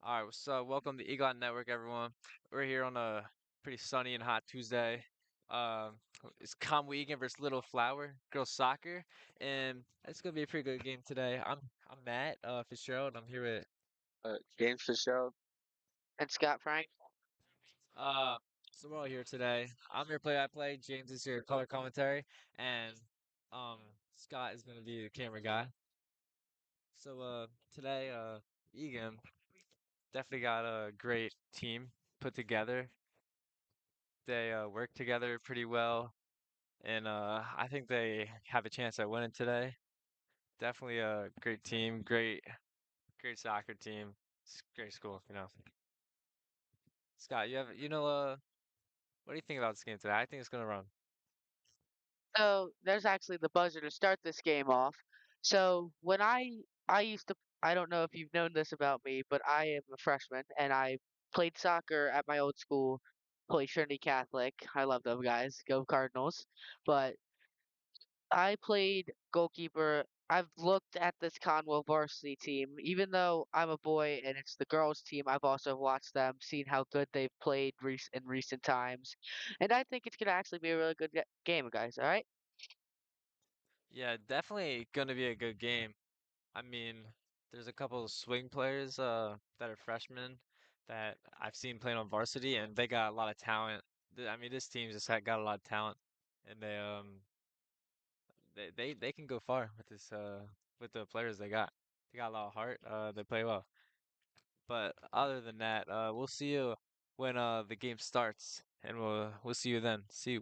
All right, so welcome to Egan Network, everyone. We're here on a pretty sunny and hot Tuesday. Um, it's Conwell Egan versus Little Flower girls soccer, and it's gonna be a pretty good game today. I'm Matt Fitzgerald. I'm here with James Fitzgerald. And Scott Frank. uh, so we're all here today. I'm your play-by-play. James is your color commentary, and um, Scott is gonna be the camera guy. So today Egan definitely got a great team put together. They work together pretty well, and I think they have a chance at winning today. Definitely a great team, great soccer team. It's a great school. Scott, what do you think about this game today? I think it's gonna run. So there's actually the buzzer to start this game off. So when I used to I don't know if you've known this about me, but I am a freshman and I played soccer at my old school, played Trinity Catholic. I love them guys. Go Cardinals. But I played goalkeeper. I've looked at this Conwell varsity team. Even though I'm a boy and it's the girls' team, I've also watched them, seen how good they've played in recent times. And I think it's going to actually be a really good game, guys. All right? Yeah, definitely gonna be a good game. I mean, there's a couple of swing players that are freshmen that I've seen playing on varsity, and they got a lot of talent. I mean, this team just got a lot of talent, and they can go far with this with the players they got. They got a lot of heart. They play well. But other than that, we'll see you when the game starts, and we'll see you then. See you.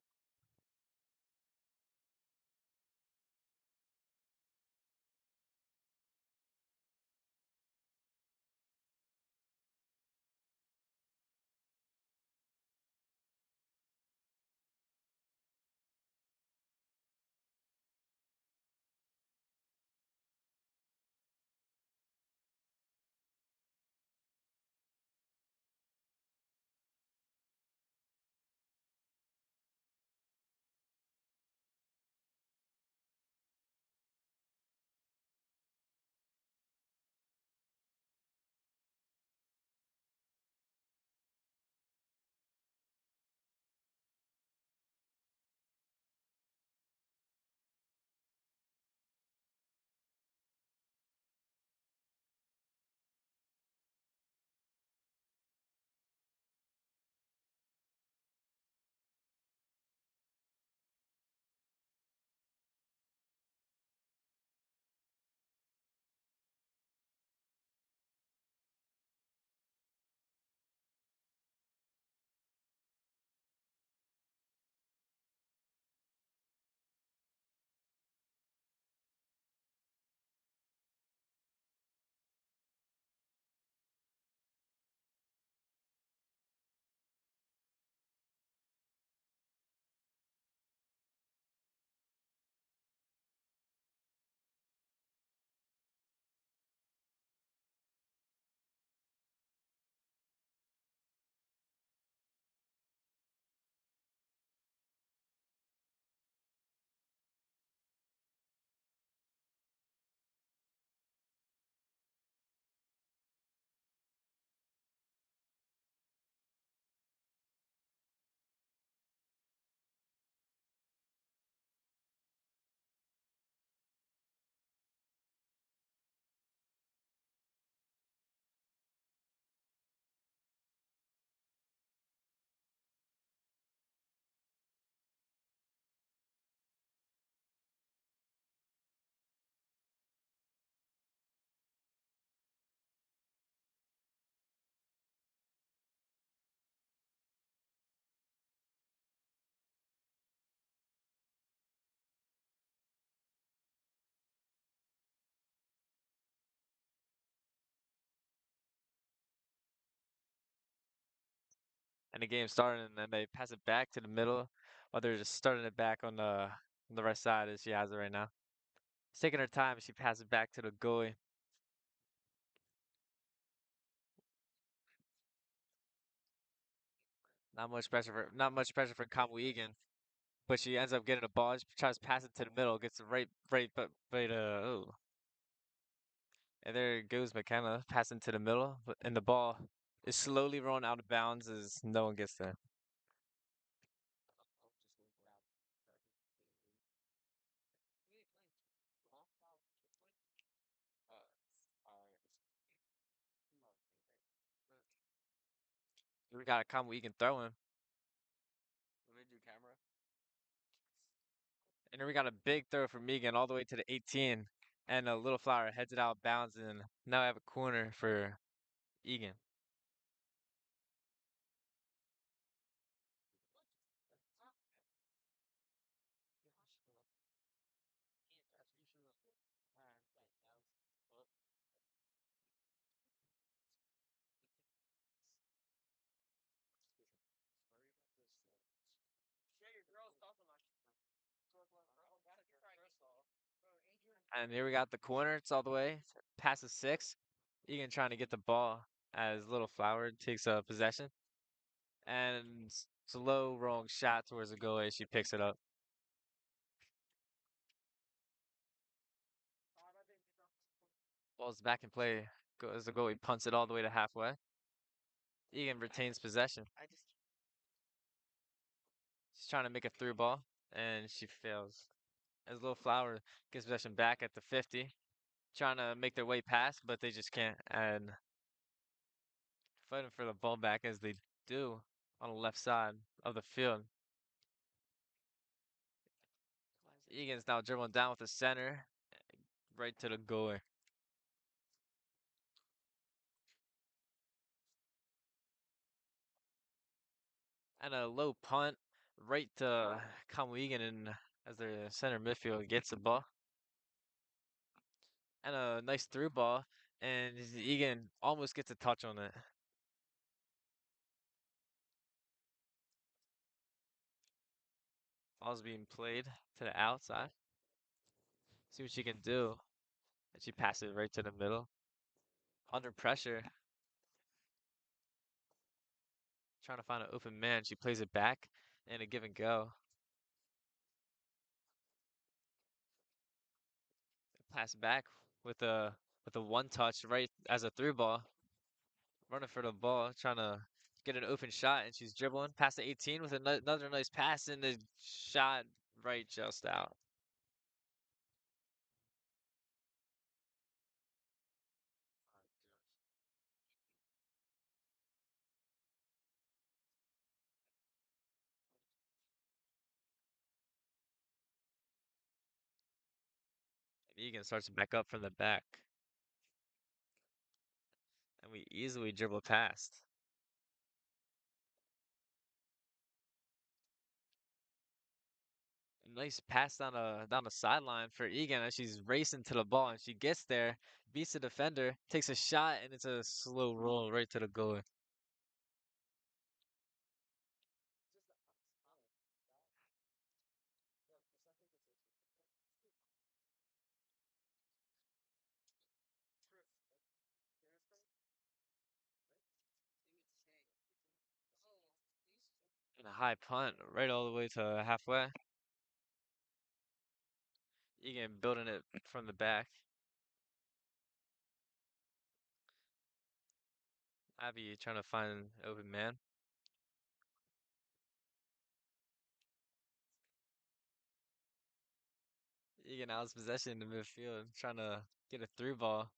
And the game started, and then they pass it back to the middle, while they're just starting it back on the right side as she has it right now. She's taking her time. She passes it back to the goalie. Not much pressure for Kamui Egan, but she ends up getting a ball. She tries to pass it to the middle, gets it right, but oh. And there goes McKenna passing to the middle, and the ball is slowly rolling out of bounds as no one gets there. We got a combo we can throw him. And then we got a big throw from Egan all the way to the 18. And a little flower heads it out of bounds. And now I have a corner for Egan. And here we got the corner. It's all the way past the 6. Egan trying to get the ball as little flower takes possession. And slow rolling shot towards the goal as she picks it up. Ball's back in play. Goes the goalie punts it all the way to halfway. Egan retains possession. She's trying to make a through ball, and she fails. As Little Flower gets possession back at the 50, trying to make their way past, but they just can't. And fighting for the ball back as they do on the left side of the field. Egan's now dribbling down with the center, right to the goalie. And a low punt right to Conwell Egan and as their center midfield gets the ball. And a nice through ball, and Egan almost gets a touch on it. Ball's being played to the outside. See what she can do. And she passes it right to the middle. Under pressure, trying to find an open man. She plays it back and a give and go. Pass back with a one touch right as a through ball. Running for the ball, trying to get an open shot, and she's dribbling past the 18 with another nice pass, and the shot right just out. And Egan starts to back up from the back, and we easily dribble past. A nice pass down the sideline for Egan as she's racing to the ball, and she gets there, beats the defender, takes a shot, and it's a slow roll right to the goal. And a high punt right all the way to halfway. Egan building it from the back. Abby trying to find an open man. Egan out possession in the midfield, trying to get a through ball.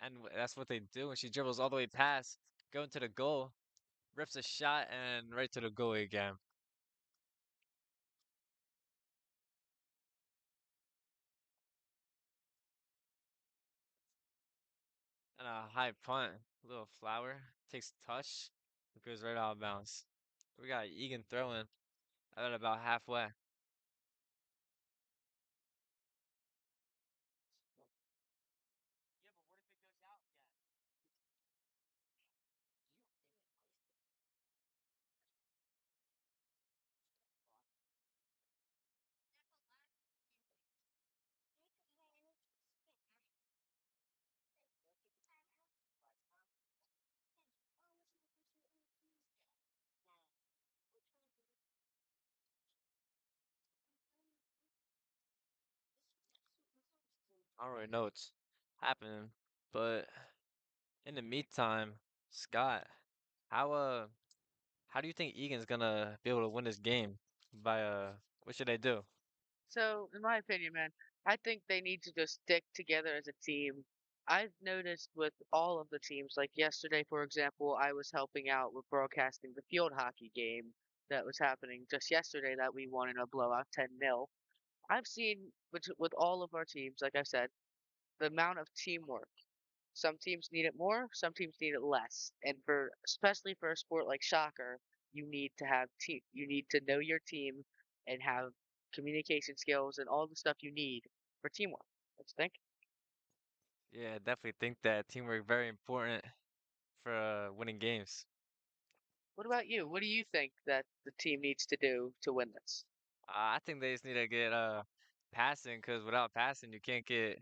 And that's what they do when she dribbles all the way past, going to the goal, rips a shot, and right to the goal again. And a high punt. Little flower takes touch, it goes right out of bounds. We got Egan throwing at about halfway. I don't really know. happening. But in the meantime, Scott, how how do you think Egan's gonna be able to win this game? By what should they do? So, in my opinion, man, I think they need to just stick together as a team. I've noticed with all of the teams, like yesterday, for example, I was helping out with broadcasting the field hockey game that was happening just yesterday that we won in a blowout 10-0. I've seen with all of our teams, like I said, the amount of teamwork. Some teams need it more, some teams need it less. And for especially for a sport like soccer, you need to have team. You need to know your team and have communication skills and all the stuff you need for teamwork. What you think? Yeah, I definitely think that teamwork very important for winning games. What about you? What do you think that the team needs to do to win this? I think they just need to get passing because without passing you can't get.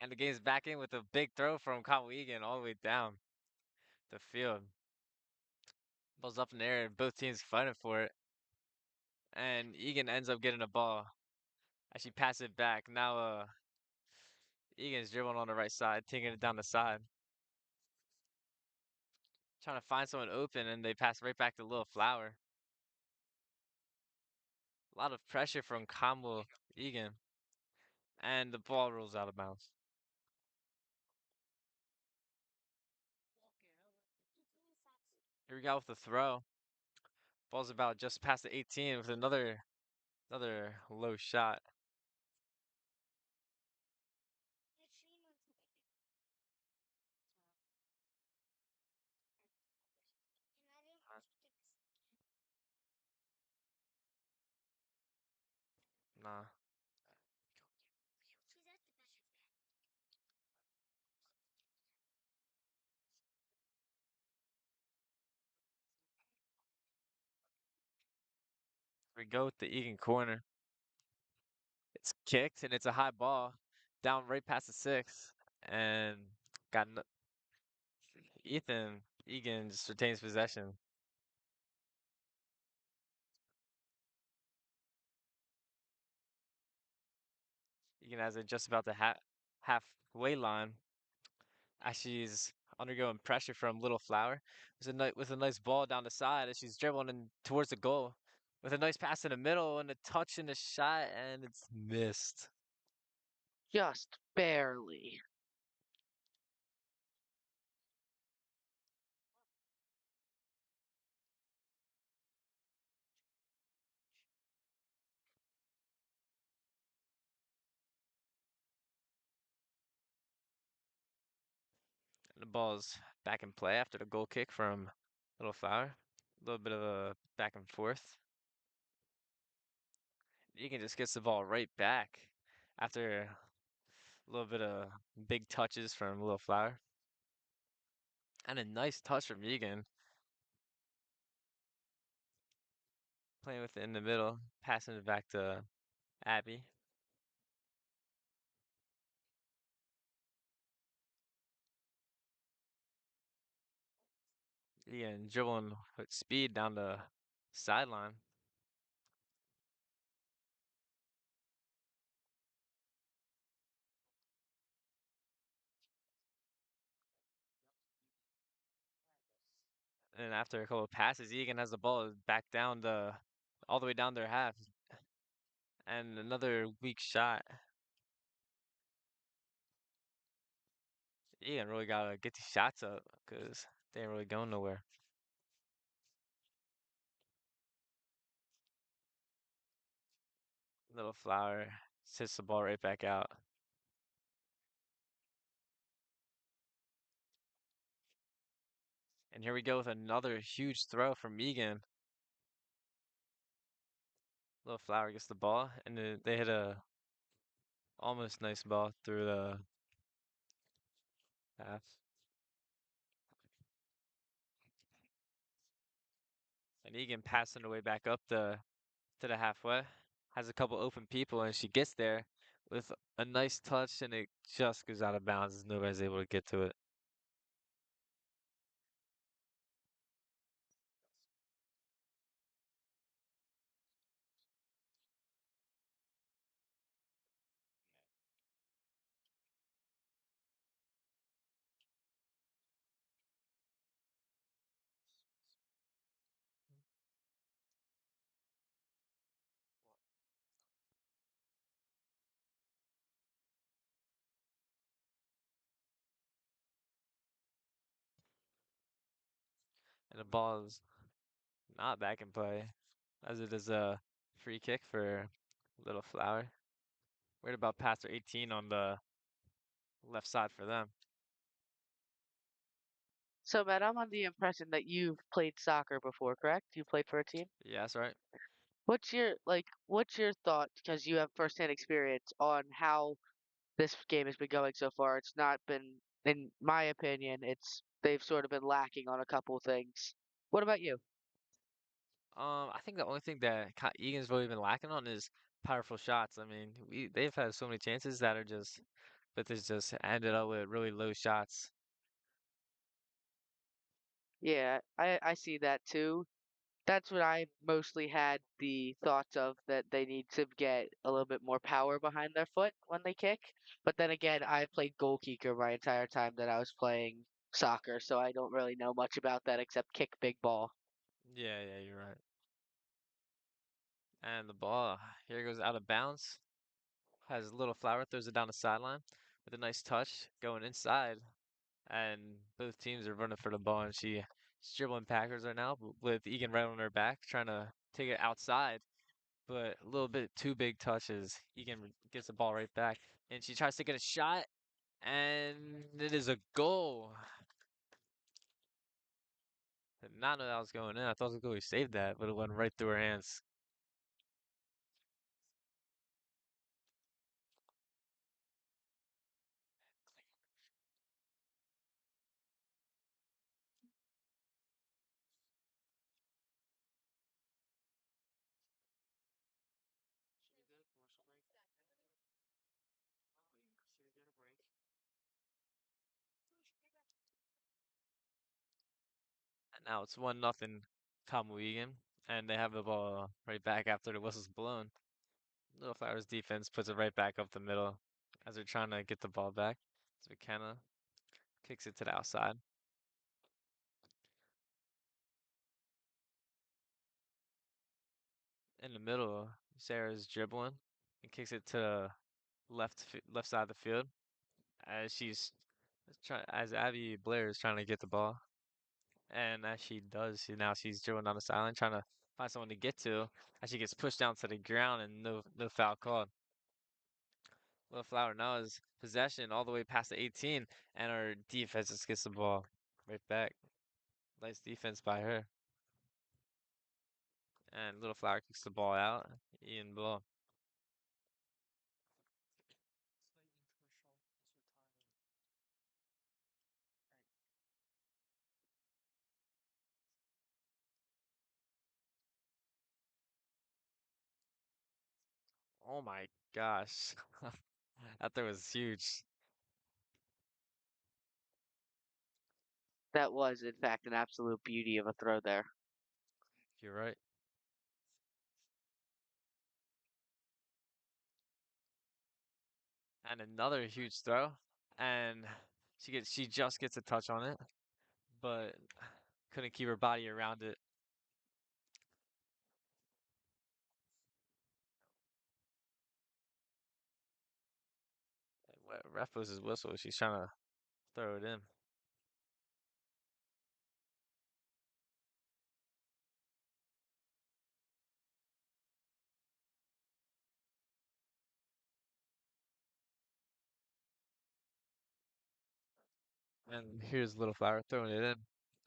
And the game's back in with a big throw from Conwell Egan all the way down the field. Ball's up in the air, both teams fighting for it, and Egan ends up getting the ball. As she passes it back, now Egan's dribbling on the right side, taking it down the side, trying to find someone open, and they pass right back to Little Flower. A lot of pressure from Conwell Egan, and the ball rolls out of bounds. Here we go with the throw. Ball's about just past the 18 with another low shot. Nah. We go with the Egan corner. It's kicked and it's a high ball down right past the six. And got Ethan Egan just retains possession. Egan has it just about the halfway line as she's undergoing pressure from Little Flower. With a nice ball down the side as she's dribbling in towards the goal. With a nice pass in the middle and a touch in the shot, and it's missed. Just barely. The ball's back in play after the goal kick from Little Flower. A little bit of a back and forth. Egan just gets the ball right back after a little bit of big touches from Little Flower. And a nice touch from Egan. Playing with it in the middle, passing it back to Abby. Egan dribbling with speed down the sideline. And after a couple of passes, Egan has the ball back down all the way down their half. And another weak shot. Egan really gotta get these shots up because they ain't really going nowhere. Little Flower sits the ball right back out. And here we go with another huge throw from Egan. Little Flower gets the ball, and they hit a almost nice ball through the half. And Egan passing the way back up to the halfway. Has a couple open people, and she gets there with a nice touch, and it just goes out of bounds. Nobody's able to get to it. And the ball is not back in play, as it is a free kick for Little Flower. Worried about passer 18 on the left side for them. So, Matt, I'm on the impression that you've played soccer before, correct? You played for a team? Yeah, that's right. What's your thought, because you have firsthand experience on how this game has been going so far? It's not been, in my opinion, they've sort of been lacking on a couple things. What about you? I think the only thing that Egan's really been lacking on is powerful shots. I mean, they've had so many chances that are just, but this just ended up with really low shots. Yeah, I see that too. That's what I mostly had the thoughts of, that they need to get a little bit more power behind their foot when they kick. But then again, I played goalkeeper my entire time that I was playing soccer, so I don't really know much about that except kick big ball. Yeah, yeah, you're right. And the ball here goes out of bounds. Has Little Flower throws it down the sideline with a nice touch going inside, and both teams are running for the ball, and she's dribbling Packers right now with Egan right on her back, trying to take it outside, but a little bit too big touches. Egan gets the ball right back, and she tries to get a shot, and it is a goal. Did not know that was going in. I thought the goalie saved that, but it went right through her hands. And now it's 1-0 Kamu Egan, and they have the ball right back after the whistle's blown. Little Flowers defense puts it right back up the middle as they're trying to get the ball back. So McKenna kicks it to the outside. In the middle, Sarah's dribbling and kicks it to left side of the field as as Abby Blair is trying to get the ball. And as she does, now she's dribbling down the sideline trying to find someone to get to as she gets pushed down to the ground and no foul called. Little Flower now is possession all the way past the 18, and our defense just gets the ball right back. Nice defense by her. And Little Flower kicks the ball out. Ian ball. Oh my gosh. That throw was huge. That was, in fact, an absolute beauty of a throw there. You're right. And another huge throw. And she just gets a touch on it, but couldn't keep her body around it. Ref blows his whistle. She's trying to throw it in. And here's Little Flower throwing it in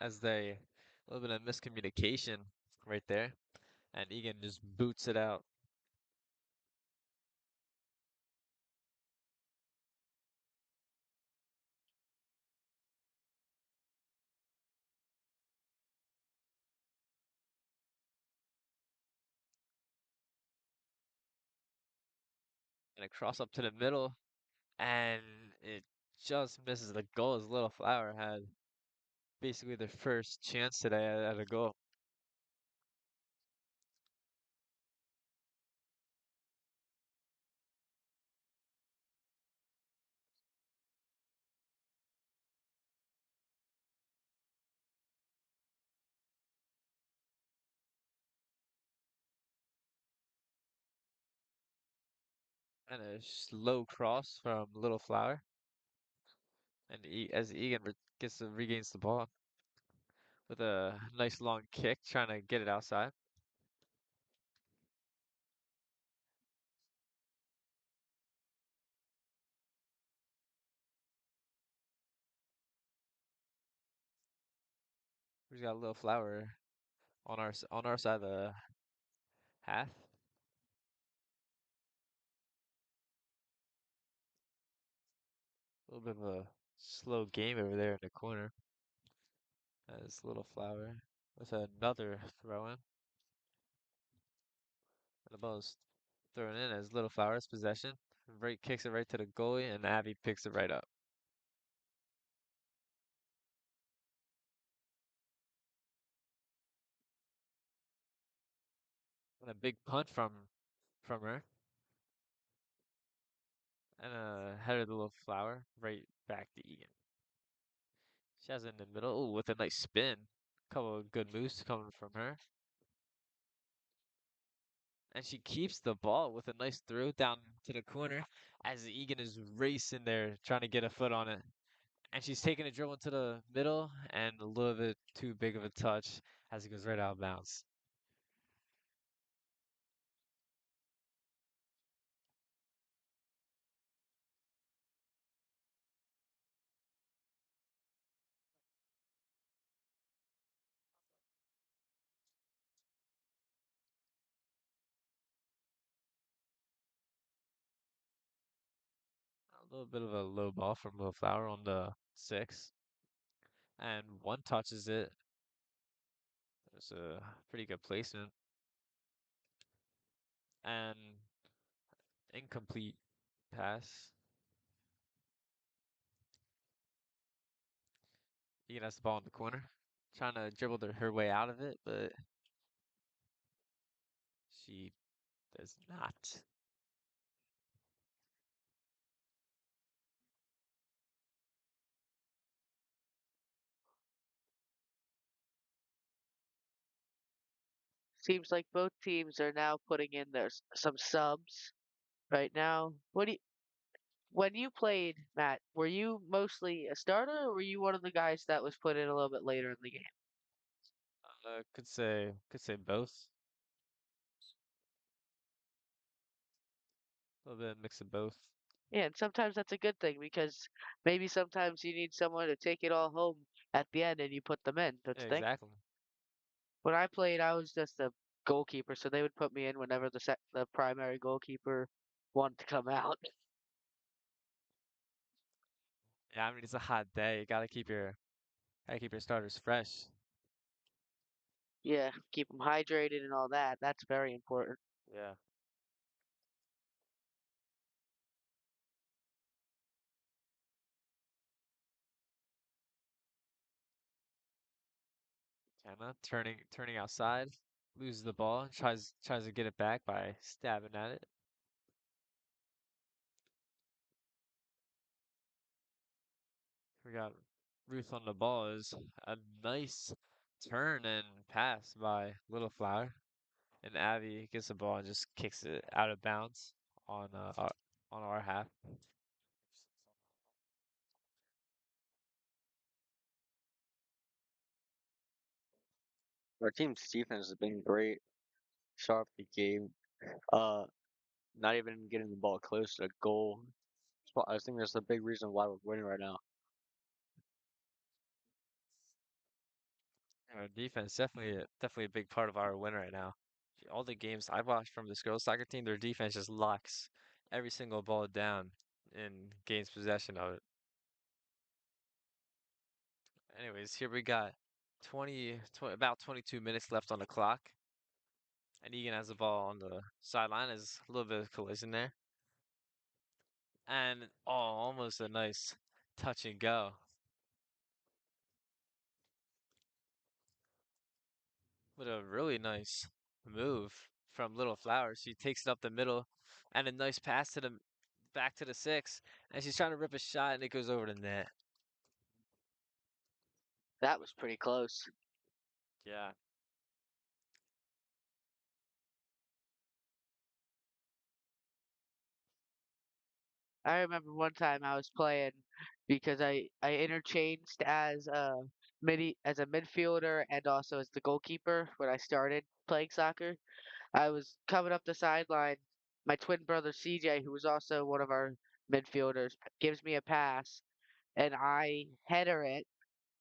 as they a little bit of miscommunication right there. And Egan just boots it out. and a cross up to the middle, and it just misses the goal. As Little Flower had basically their first chance today at a goal, and a slow cross from Little Flower, and as Egan regains the ball with a nice long kick, trying to get it outside. We've got Little Flower on our side of the half. A little bit of a slow game over there in the corner. As Little Flower with another throw in. And the ball is thrown in as Little Flower's possession. Right kicks it right to the goalie, and Abby picks it right up. And a big punt from her. And a header to Little Flower right back to Egan. She has it in the middle. Ooh, with a nice spin. Couple of good moves coming from her. And she keeps the ball with a nice throw down to the corner as Egan is racing there trying to get a foot on it. And she's taking a dribble into the middle and a little bit too big of a touch as it goes right out of bounds. A little bit of a low ball from Will Flower on the 6. And one touches it. There's a pretty good placement. And incomplete pass. Egan has the ball in the corner. Trying to dribble her way out of it, but she does not. Seems like both teams are now putting in some subs right now. When you played, Matt, were you mostly a starter or were you one of the guys that was put in a little bit later in the game? Could say both. A little bit mix of both. Yeah, and sometimes that's a good thing because maybe sometimes you need someone to take it all home at the end and you put them in, don't Yeah, you think? exactly. When I played, I was just a goalkeeper, so they would put me in whenever the primary goalkeeper wanted to come out. Yeah, I mean it's a hot day. You gotta keep your starters fresh. Yeah, keep them hydrated and all that. That's very important. Yeah. Kenna turning outside, loses the ball, and tries to get it back by stabbing at it. We got Ruth on the ball is a nice turn and pass by Little Flower, and Abby gets the ball and just kicks it out of bounds on our half. Our team's defense has been great, sharp the game. Uh, Not even getting the ball close to the goal. So I think that's the big reason why we're winning right now. Our defense definitely a big part of our win right now. All the games I've watched from this girls soccer team, their defense just locks every single ball down and gains possession of it. Anyways, here we got 20 about 22 minutes left on the clock, and Egan has the ball on the sideline. There's a little bit of collision there. And oh, almost a nice touch and go with a really nice move from Little Flower. She takes it up the middle and a nice pass to the back to the six. And she's trying to rip a shot and it goes over the net. That was pretty close. Yeah. I remember one time I was playing because I interchanged as a midfielder and also as the goalkeeper when I started playing soccer. I was coming up the sideline. My twin brother CJ, who was also one of our midfielders, gives me a pass, and I header it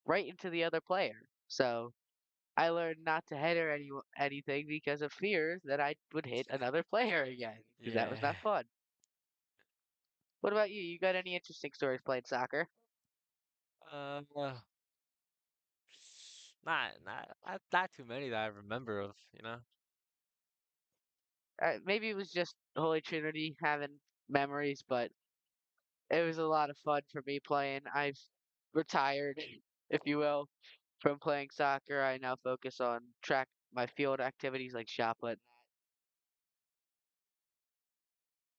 right into the other player. So I learned not to header anything because of fear that I would hit another player again, because that was Yeah. not fun. What about you? You got any interesting stories playing soccer? Uh, not too many that I remember of, you know? Maybe it was just Holy Trinity having memories, but it was a lot of fun for me playing. I've retired, if you will, from playing soccer. I now focus on track my field activities like shot put.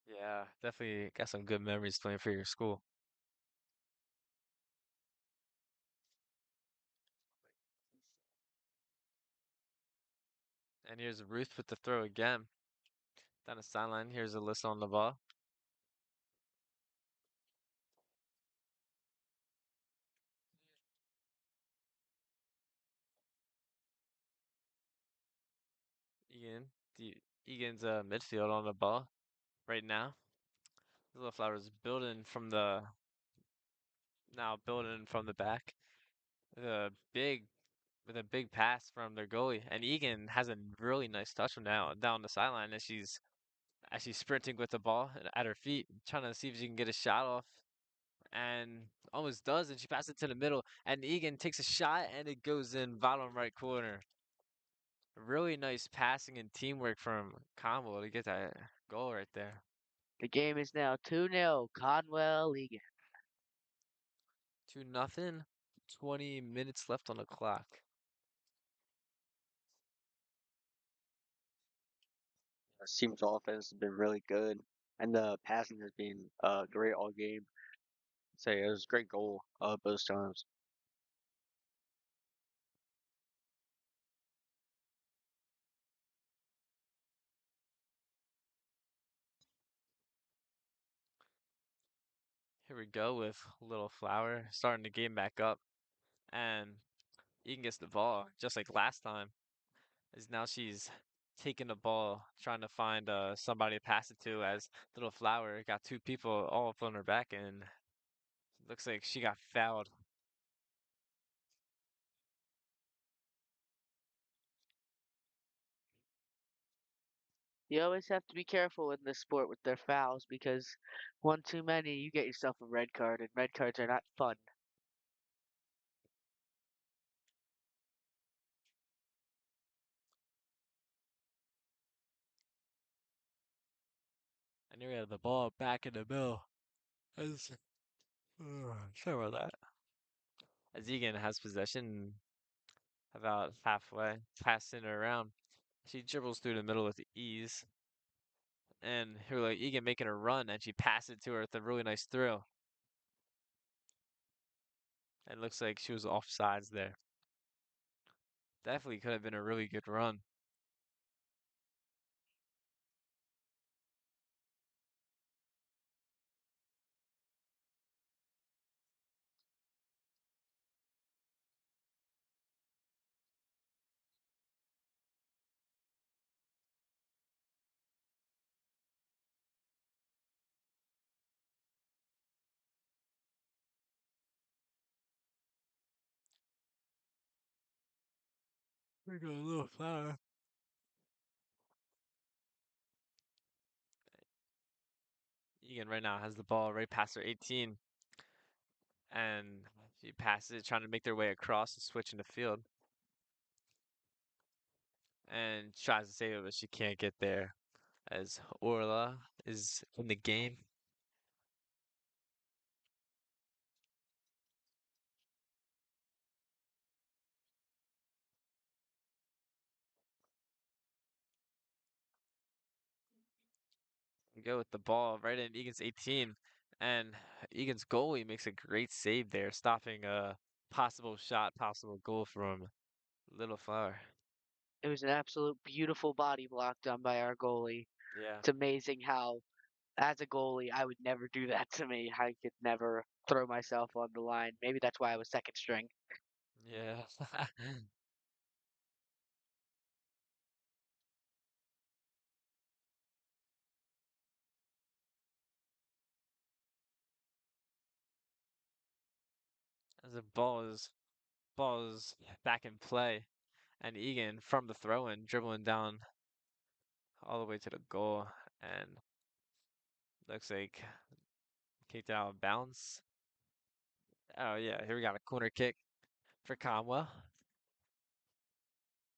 Yeah, definitely got some good memories playing for your school. And here's Ruth with the throw again. Down the sideline. Here's Alyssa on the ball. Egan. Egan's midfield on the ball right now. Little Flowers building from the back. With a big with a big pass from their goalie. And Egan has a really nice touch from down the sideline as she's sprinting with the ball at her feet, trying to see if she can get a shot off. And almost does, and she passes it to the middle. And Egan takes a shot and it goes in bottom right corner. Really nice passing and teamwork from Conwell to get that goal right there. The game is now 2-0, Conwell Egan. 2-0. 20 minutes left on the clock. This team's offense has been really good, and the passing has been great all game. Say it was a great goal both times. Here we go with Little Flower starting the game back up. And Egan gets the ball just like last time. As now she's taking the ball, trying to find somebody to pass it to. As Little Flower got two people all up on her back, and looks like she got fouled. You always have to be careful in this sport with their fouls because one too many, you get yourself a red card, and red cards are not fun. And here we have the ball back in the middle. As sorry about that. As Egan has possession about halfway, passing it around. She dribbles through the middle with ease. And here we like Egan making a run, and she passes it to her with a really nice throw. And looks like she was offsides there. Definitely could have been a really good run. We got a little flower. Egan right now has the ball right past her 18. And she passes it, trying to make their way across and switch in the field. And tries to save it, but she can't get there. As Orla is in the game. go with the ball right in Egan's 18, and Egan's goalie makes a great save there, stopping a possible shot, possible goal from Little Flower. It was an absolute beautiful body block done by our goalie. Yeah, It's amazing how, as a goalie, I would never do that to me. I could never throw myself on the line. Maybe that's why I was second string. yeah. As the ball is back in play, and Egan from the throw-in dribbling down all the way to the goal, and looks like kicked out of bounds. Oh yeah, here we got a corner kick for Conwell.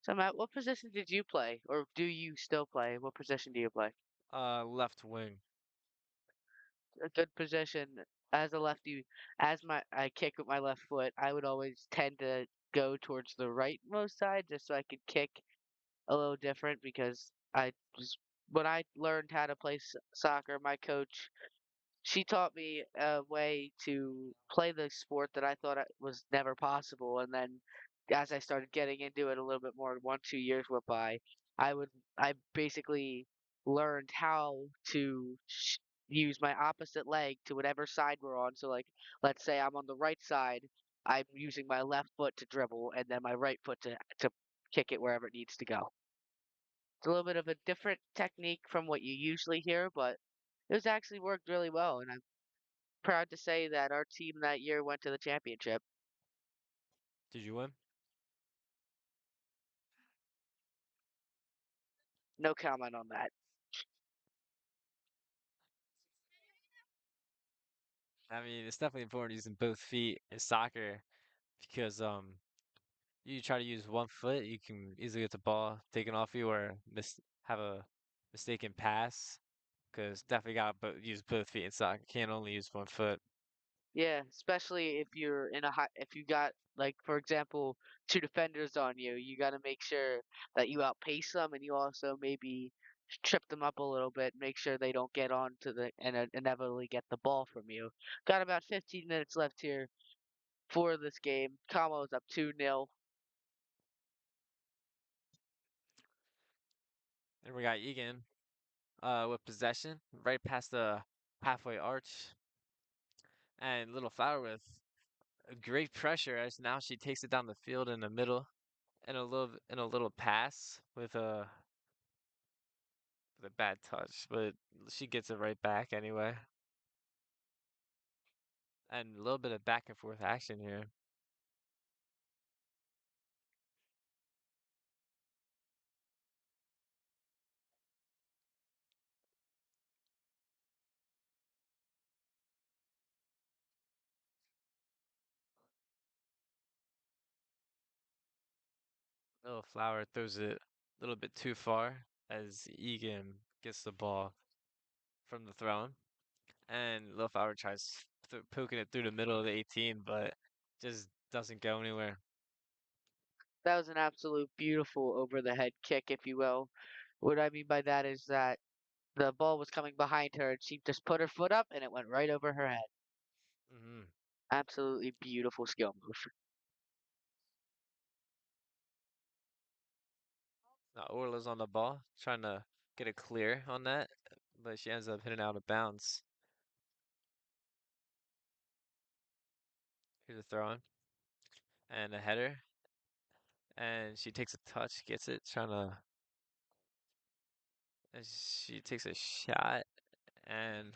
So, Matt, what position did you play, or do you still play? What position do you play? Left wing. A good position as a lefty. As I kick with my left foot, I would always tend to go towards the rightmost side just so I could kick a little different because I was when I learned how to play soccer, my coach she taught me a way to play the sport that I thought was never possible. And then as I started getting into it a little bit more, 1, 2 years went by, I basically learned how to use my opposite leg to whatever side we're on. So like, let's say I'm on the right side, I'm using my left foot to dribble and then my right foot to kick it wherever it needs to go. It's a little bit of a different technique from what you usually hear, but it was actually worked really well, and I'm proud to say that our team that year went to the championship. Did you win? No comment on that. I mean, it's definitely important using both feet in soccer because you try to use one foot, you can easily get the ball taken off you or have a mistaken pass. Because definitely got to use both feet in soccer. Can't only use one foot. Yeah, especially if you're in a high, if you got like for example, two defenders on you, you got to make sure that you outpace them, and you also maybe trip them up a little bit, make sure they don't get on to the and inevitably get the ball from you. Got about 15 minutes left here for this game. Camo's up 2-0. And we got Egan with possession right past the halfway arch. And Little Flower with a great pressure as now she takes it down the field in the middle and a little pass with a bad touch, but she gets it right back anyway. And a little bit of back and forth action here. Little Flower throws it a little bit too far as Egan gets the ball from the throw. And Little Flower tries poking it through the middle of the 18, but just doesn't go anywhere. That was an absolute beautiful over the head kick, if you will. What I mean by that is that the ball was coming behind her and she just put her foot up and it went right over her head. Hmm. Absolutely beautiful skill move. Now Orla's on the ball, trying to get it clear on that, but she ends up hitting out of bounds. Here's a throw in and a header, and she takes a touch, gets it, and she takes a shot, and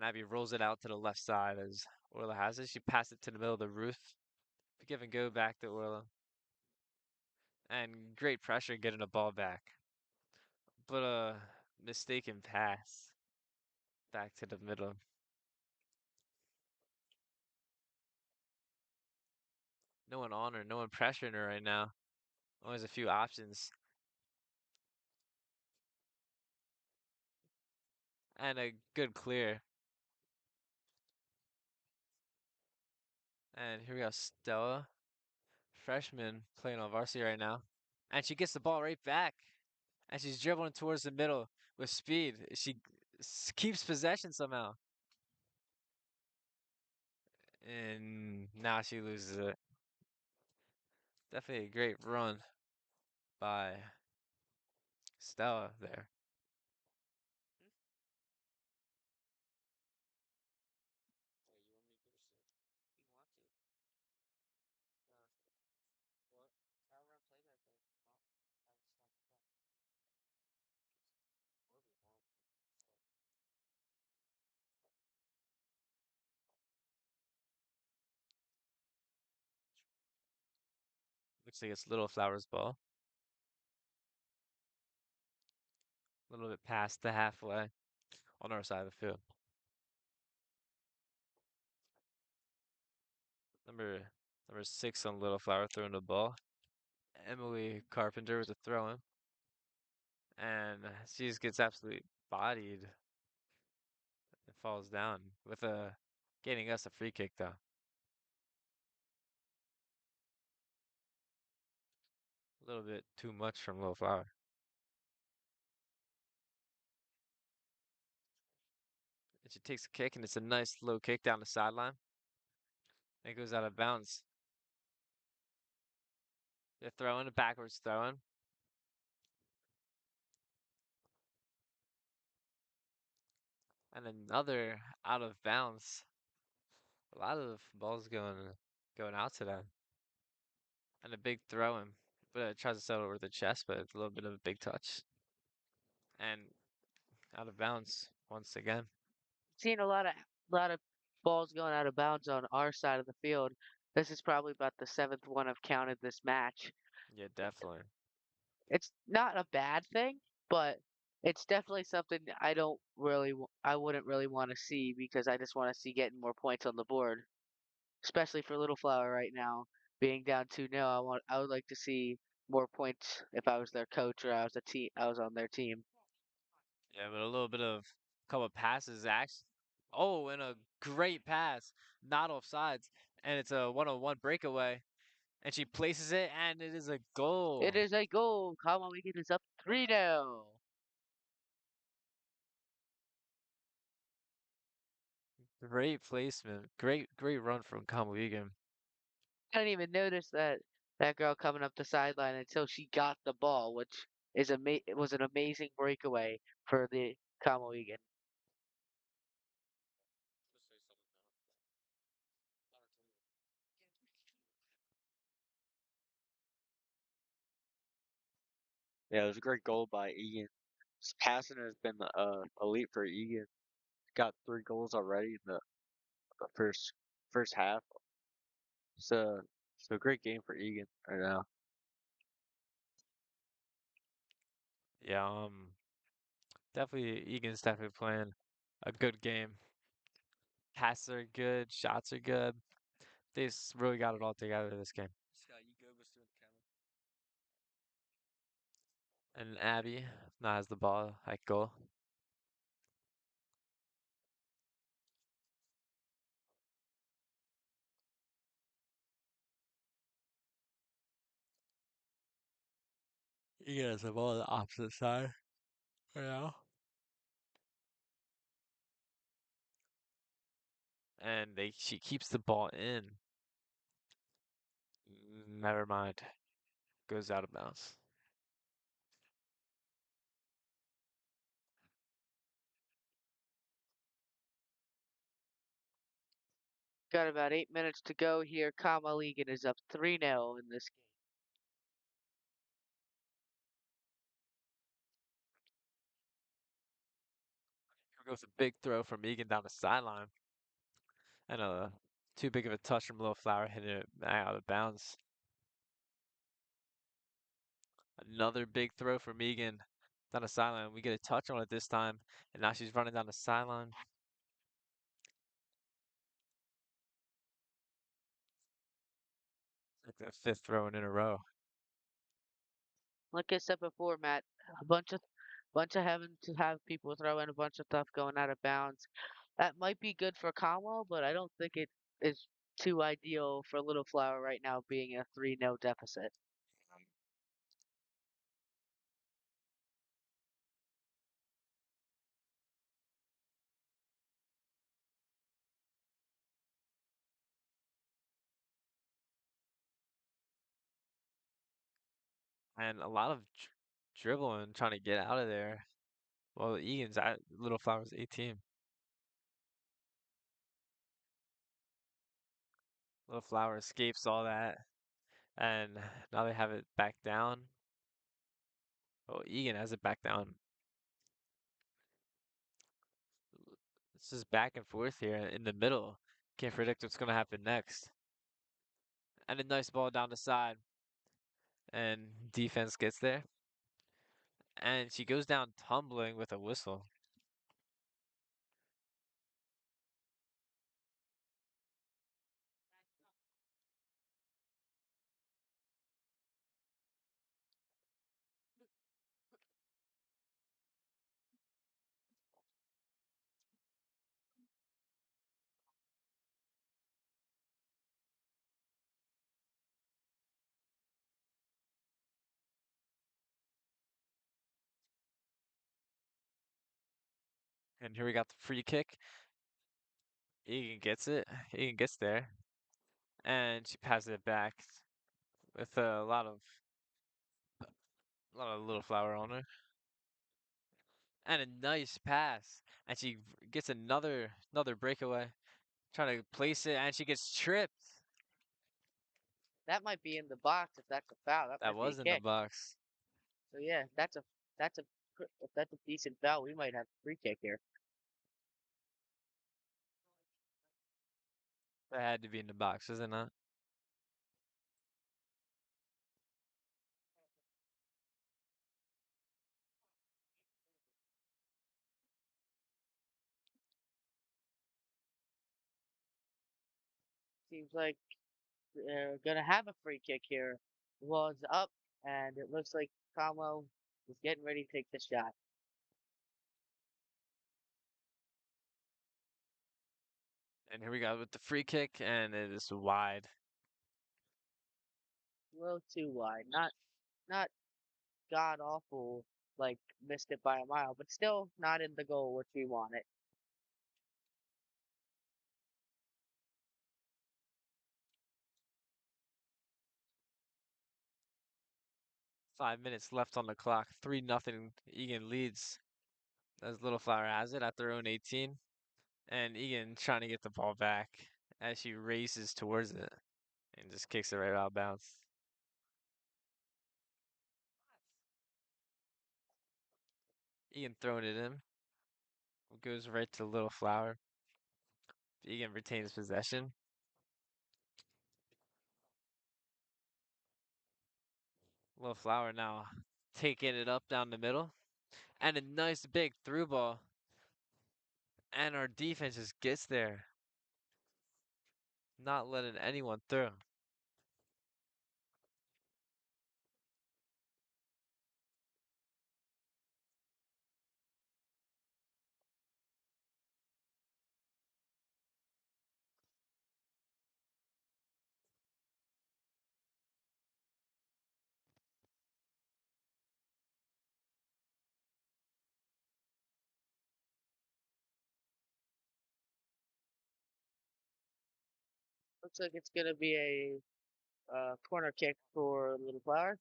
Abby rolls it out to the left side as Orla has it. She passes it to the middle of the roof, give and go back to Orla, and great pressure getting the ball back, but a mistaken pass back to the middle. No one on her, no one pressuring her right now. Always a few options. And a good clear. And here we go, Stella. freshman playing on varsity right now, and she gets the ball right back, and she's dribbling towards the middle with speed. She keeps possession somehow, and now she loses it. Definitely a great run by Stella there. Looks like it's Little Flower's ball. A little bit past the halfway on our side of the field. Number number 6 on Little Flower throwing the ball. Emily Carpenter with a throw in. And she just gets absolutely bodied and falls down with a getting us a free kick though. A little bit too much from Little Flower. And she takes a kick and it's a nice low kick down the sideline. And it goes out of bounds. They're throwing a backwards throwing. And another out of bounds. A lot of balls going out to them. And a big throw in. But it tries to settle over the chest, but it's a little bit of a big touch. And out of bounds once again. Seen a lot of balls going out of bounds on our side of the field. This is probably about the seventh one I've counted this match. Yeah, definitely. It's not a bad thing, but it's definitely something I wouldn't really want to see because I just want to see getting more points on the board, especially for Little Flower right now being down 2-0. I would like to see more points if I was their coach or I was on their team. Yeah, but a little bit of couple of passes actually. Oh, and a great pass, not offsides, and it's a one-on-one breakaway, and she places it, and it is a It goal. is a goal. Come on, we get this up 3-0. Great placement, great run from Egan. I didn't even notice that girl coming up the sideline until she got the ball, which it was an amazing breakaway for the Egan. Yeah, it was a great goal by Egan. His passing has been elite for Egan. Got 3 goals already in the first half. So a great game for Egan right now. Yeah, definitely Egan's definitely playing a good game. Passes are good, shots are good. They just really got it all together this game. And Abby now has the ball at goal. Egan has the ball on the opposite side right now. And she keeps the ball in. Never mind. Goes out of bounds. Got about 8 minutes to go here. Egan is up 3-0 in this game. Here goes a big throw from Egan down the sideline. And a too big of a touch from Little Flower hitting it out of bounds. Another big throw from Egan down the sideline. We get a touch on it this time. And now she's running down the sideline. Like the 5th throw in a row. Like I said before, Matt, a bunch of having to have people throw in a bunch of stuff going out of bounds. That might be good for Conwell, but I don't think it is too ideal for Little Flower right now being a 3-0 deficit. And a lot of dribbling, trying to get out of there. Well, Egan's at Little Flowers 18. Little Flower escapes all that, and now they have it back down. Oh, Egan has it back down. This is back and forth here in the middle. Can't predict what's gonna happen next. And a nice ball down the side, and defense gets there, and she goes down tumbling with a whistle. 'And here we got the free kick. Egan gets it. Egan gets there, and she passes it back with a lot of Little Flower on her, and a nice pass. And she gets another breakaway, trying to place it, and she gets tripped. That might be in the box if that's a foul. That That might be was a in the kick. box. So yeah, if that's a decent foul, we might have a free kick here. That had to be in the box, isn't it? Seems like they're gonna have a free kick here. The ball is up, and it looks like Conwell is getting ready to take the shot. And here we go with the free kick, and it is wide. A little too wide. Not god awful, like missed it by a mile, but still not in the goal which we wanted. 5 minutes left on the clock. 3-0. Egan leads as Little Flower has it at their own 18. And Egan trying to get the ball back as she races towards it and just kicks it right out of bounds. Egan throwing it in. Goes right to Little Flower. Egan retains possession. Little Flower now taking it up down the middle. And a nice big through ball. And our defense just gets there. Not letting anyone through. Looks like it's gonna be a corner kick for Little Flower.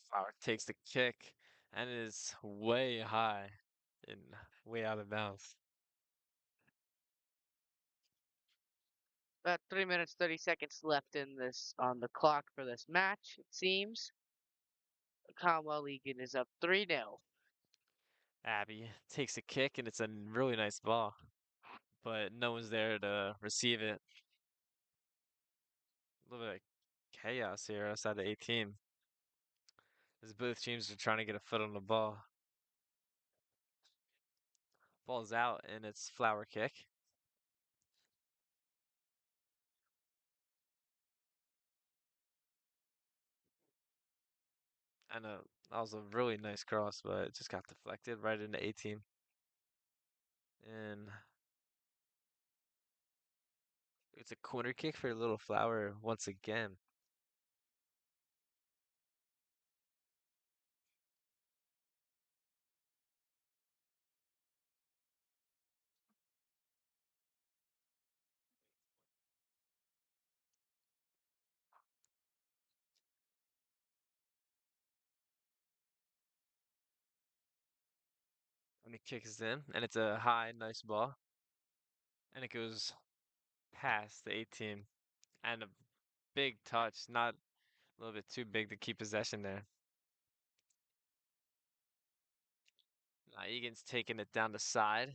Flower takes the kick and it is way high and way out of bounds. About 3 minutes 30 seconds left in this on the clock for this match. It seems Conwell Egan is up 3-0. Abby takes a kick and it's a really nice ball, but no one's there to receive it. A little bit of chaos here outside the 18 as both teams are trying to get a foot on the ball. Ball's out and it's Flower kick. And That was a really nice cross, but it just got deflected right into 18. And it's a corner kick for Little Flower once again. And he kicks in, and it's a high, nice ball. And it goes past the 18. And a big touch, not a little bit too big to keep possession there. Now Egan's taking it down the side.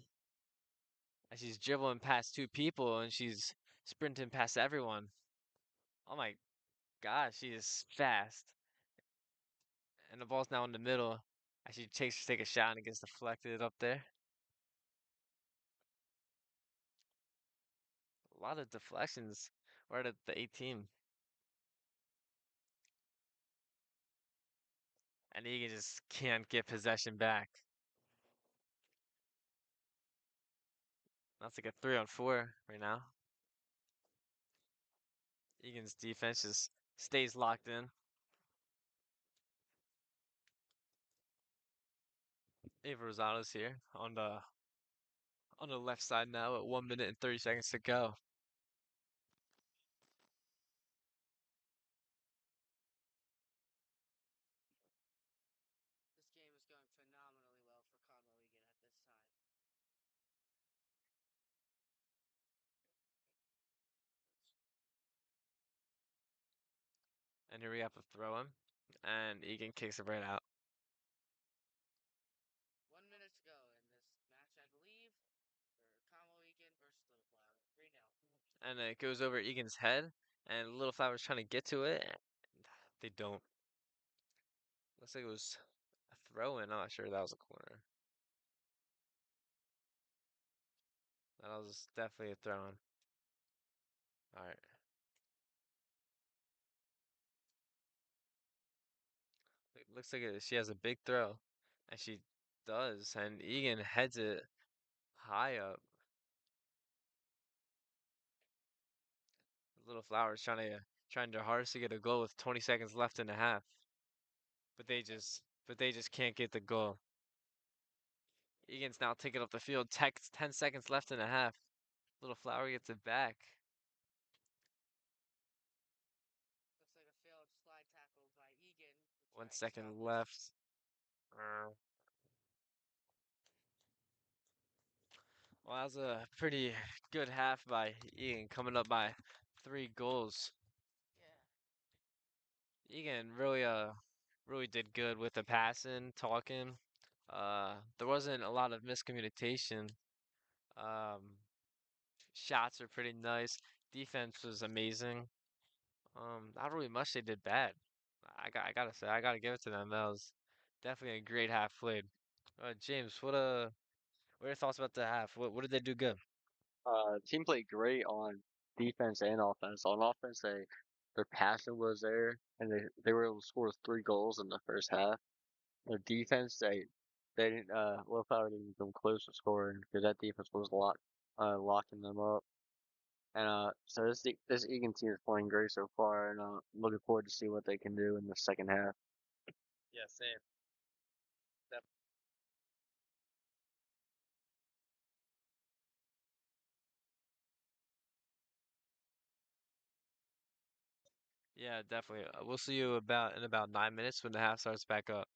And she's dribbling past two people, and she's sprinting past everyone. Oh my gosh, she is fast. And the ball's now in the middle. As she takes to take a shot and it gets deflected up there. A lot of deflections right at the 18. And Egan just can't get possession back. That's like a 3-on-4 right now. Egan's defense just stays locked in. Ava Rosato's here on the left side now at 1 minute and 30 seconds to go. This game is going phenomenally well for Conwell Egan at this time. And here we have to throw him. And Egan kicks it right out. 1 minute to go in this match, I believe, for Conwell Egan versus Little Flower. 3-0. And it goes over Egan's head. And Little Flower's trying to get to it. And they don't. Looks like it was a throw in. I'm not sure that was a corner. That was definitely a throw in. Alright. It looks like she has a big throw. And she does. And Egan heads it high up. Little Flowers trying their hardest to get a goal with 20 seconds left in the half. But they just can't get the goal. Egan's now taking up the field. 10 seconds left in the half. Little Flower gets it back. Looks like a failed slide tackle by Egan. 1 second left. Well, that was a pretty good half by Egan, coming up by 3 goals. Yeah. Egan really did good with the passing, talking. There wasn't a lot of miscommunication. Um, Shots are pretty nice. Defense was amazing. Not really much they did bad. I gotta say, I gotta give it to them. That was definitely a great half played. James, what are your thoughts about the half? What did they do good? Team played great on defense and offense. On offense, their passion was there, and they were able to score 3 goals in the first half. Their defense, they didn't Willpower didn't come close to scoring because that defense was locking them up. And so this Egan team is playing great so far, and looking forward to see what they can do in the second half. Yeah, same. Yeah, definitely. We'll see you in about 9 minutes when the half starts back up.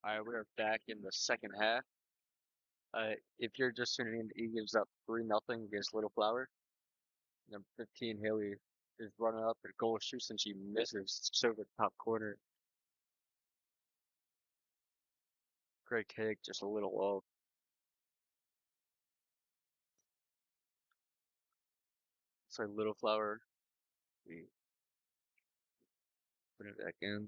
Alright, we are back in the second half. If you're just tuning in, Egan's up 3-0 against Little Flower. Number 15, Haley is running up the goal shoots and she misses. It's over the top corner. Great kick, just a little low. So Little Flower, we put it back in.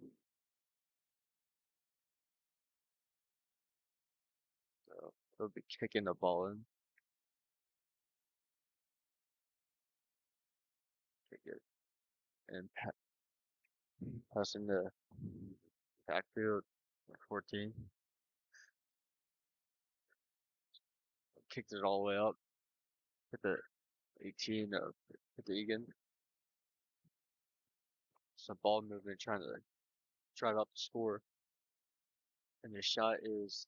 So they'll be kicking the ball in. Kick it and passing the backfield. 14. Kicked it all the way up. Hit the 18 of hit the Egan. Some ball movement trying to drive up the score. And the shot is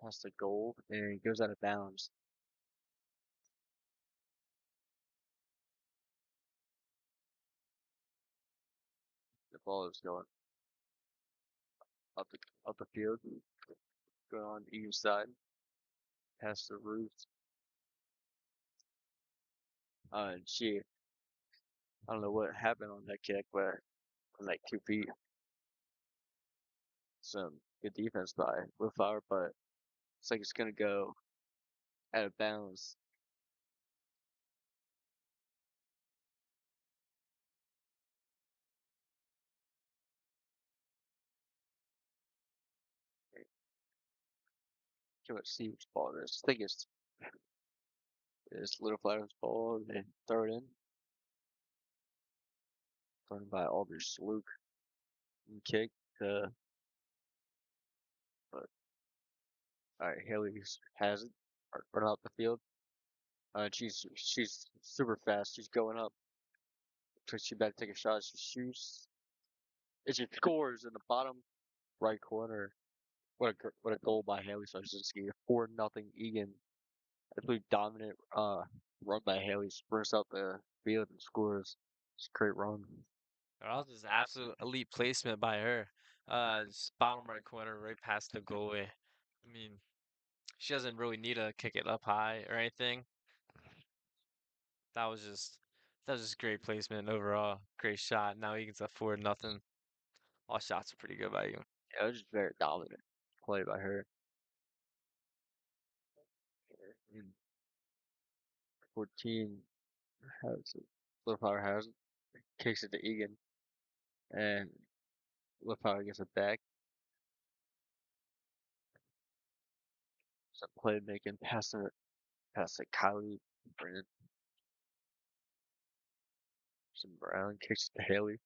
past the goal and goes out of bounds. The ball is going up the field, going on either side, past the roof. And I don't know what happened on that kick, but from like 2 feet, some good defense by Willflower, but it's like it's gonna go out of bounds. Can't see which ball it is. I think it's Little Flower's ball, and they throw it in. Thrown by Aldrich Luke. And kick, but alright, Haley has it, running out the field. She's super fast. She's going up. So she better take a shot. She shoots. And she scores in the bottom right corner. What a goal by Haley Sarzinski. 4-0 Egan. Absolutely dominant run by Haley. Sprints out the field and scores. It's a great run. That was just absolute elite placement by her. Just bottom right corner, right past the goalie. I mean, she doesn't really need to kick it up high or anything. That was just that was just great placement overall. Great shot. Now Egan's up 4-0. All shots are pretty good by you. Yeah, it was just very dominant play by her. And 14 has it. Little Power has it. Kicks it to Egan. And Little Power gets it back. Some play making, passing it past it. Kylie, Brandon, some Brown kicks it to Haley.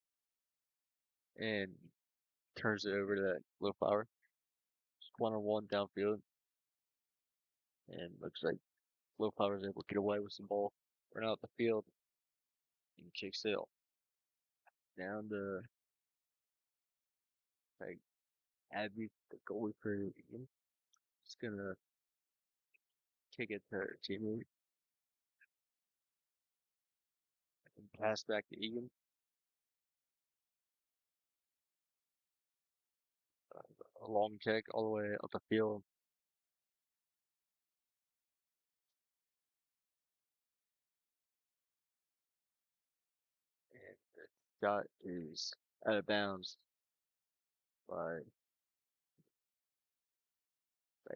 And turns it over to Little Flower. Just 1-on-1 downfield. And looks like Little Flower is able to get away with some ball. Run out the field. And kicks it down to like Abby, the goalie for Egan. Just gonna kick it to her teammate. And pass back to Egan. A long kick all the way up the field. And the shot is out of bounds by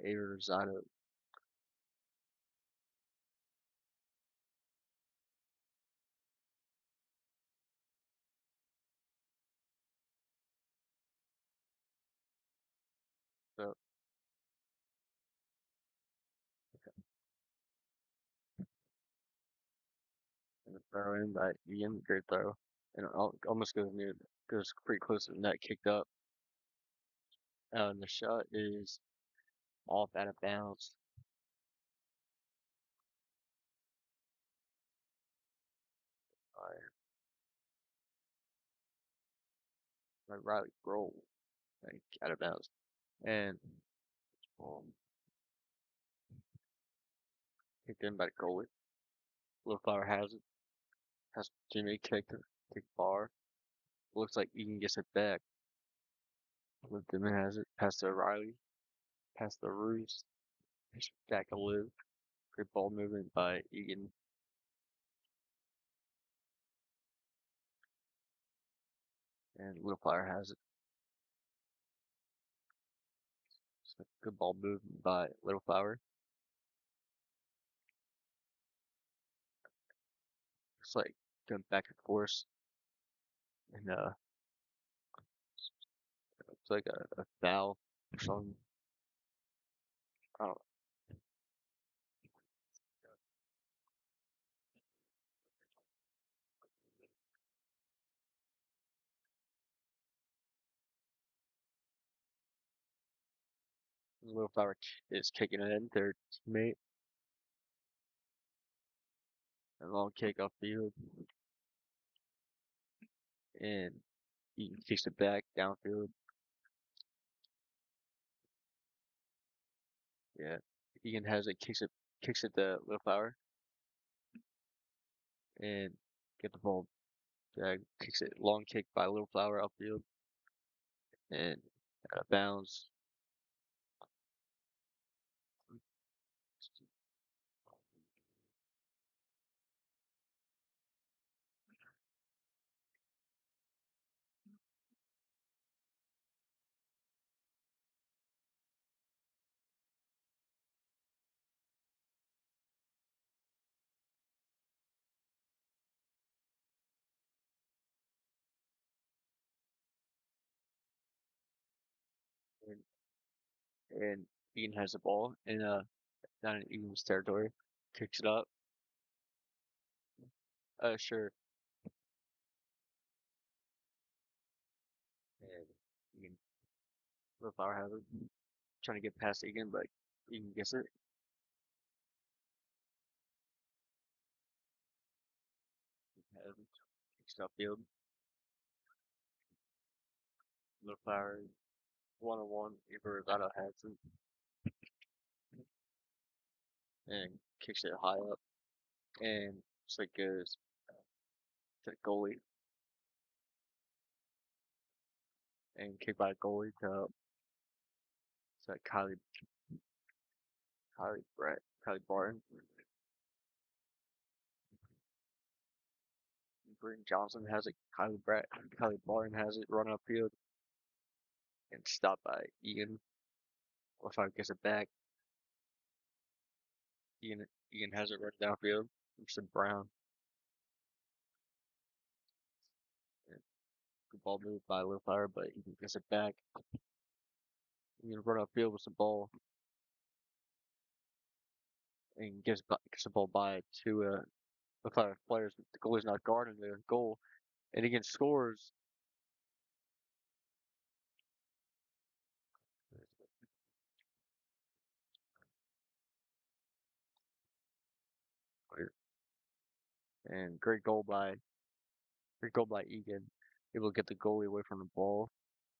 Ava Rosado. So and the throw in by Ian, great throw. And almost goes pretty close to the net, kicked up. And the shot is off out of bounds by Riley Grohl, like out of bounds. And um, kicked in by the goalie. Little Flower has it. Has Jimmy kick bar. Looks like Egan gets it back. Littman has it. Pass to Riley. Pass to Roos. Back to Liv. Great ball movement by Egan. And Little Fire has it. So good ball movement by Little Flower. It's like going back and forth. And it's like a foul or something. I don't know. Little Flower is kicking it in. Their teammate. A long kick off field. And Egan kicks it back downfield. Yeah. Egan has it, kicks it to Little Flower. And get the ball. Kicks it, long kick by Little Flower upfield. And out of bounds. And, and Egan has the ball in down in Egan's territory. Kicks it up. Sure. And Egan, Little Flower has it. Trying to get past Egan, but Egan gets it. Has it. Kicks it upfield. Little Flower 1-on-1. Ibarra has it. And kicks it high up. And it's like goes to the goalie. And kicked by the goalie to Kylie Barton. Britton Johnson has it. Kylie Barton has it. Run upfield and stopped by Egan. Lefau gets it back. Egan has it run downfield. Mr. Brown. And good ball moved by Little Flower, but Egan gets it back. Egan run upfield with the ball and gets the ball by two Little Flower players. The goalie's not guarding the goal, and Egan scores. And great goal by Egan. Able to get the goalie away from the ball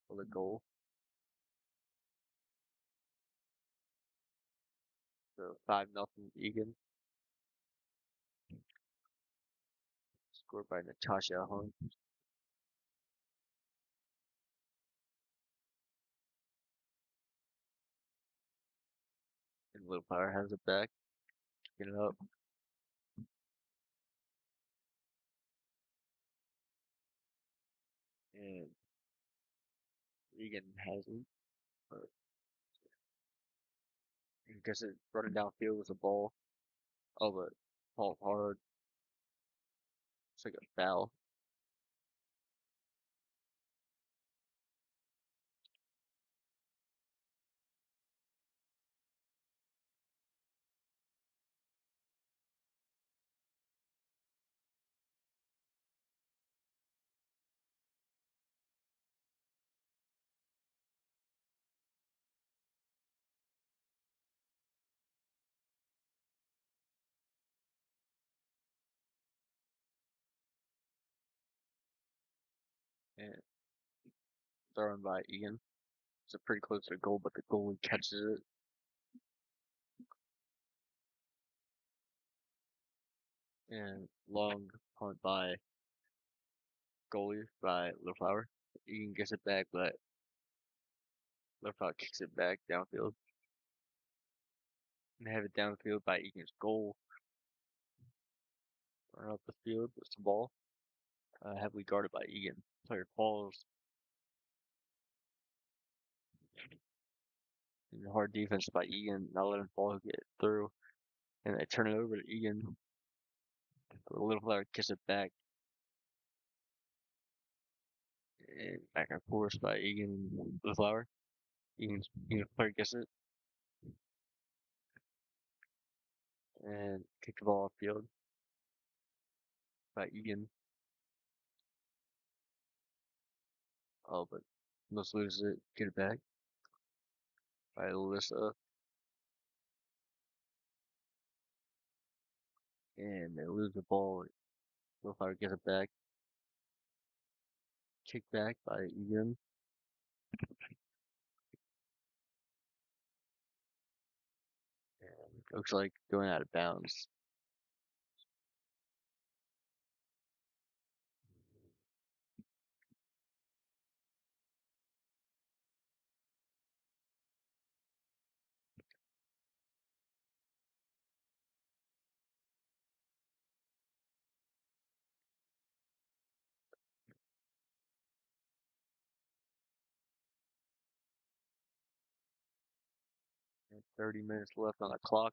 for the goal. So 5-0 Egan. Scored by Natasha Hunt. And Little Flower has it back. Get it up. And Egan has it. But he gets it running downfield with the ball. Oh, but fall hard. It's like a foul. And thrown by Egan. It's pretty close to the goal, but the goalie catches it. And long punt by goalie by Little Flower. Egan gets it back, but Liverpool kicks it back downfield. And they have it downfield by Egan's goal. Run up the field, with the ball. Heavily guarded by Egan. Player falls. And hard defense by Egan, not letting the ball get through. And they turn it over to Egan. The little player kicks it back. And back and forth by Egan and the flower. Egan's player gets it. And kick the ball off field by Egan. Oh, but must lose it. Get it back by Alyssa. And they lose the ball. Little flower gets it back. Kick back by Egan. And looks like going out of bounds. And 30 minutes left on the clock.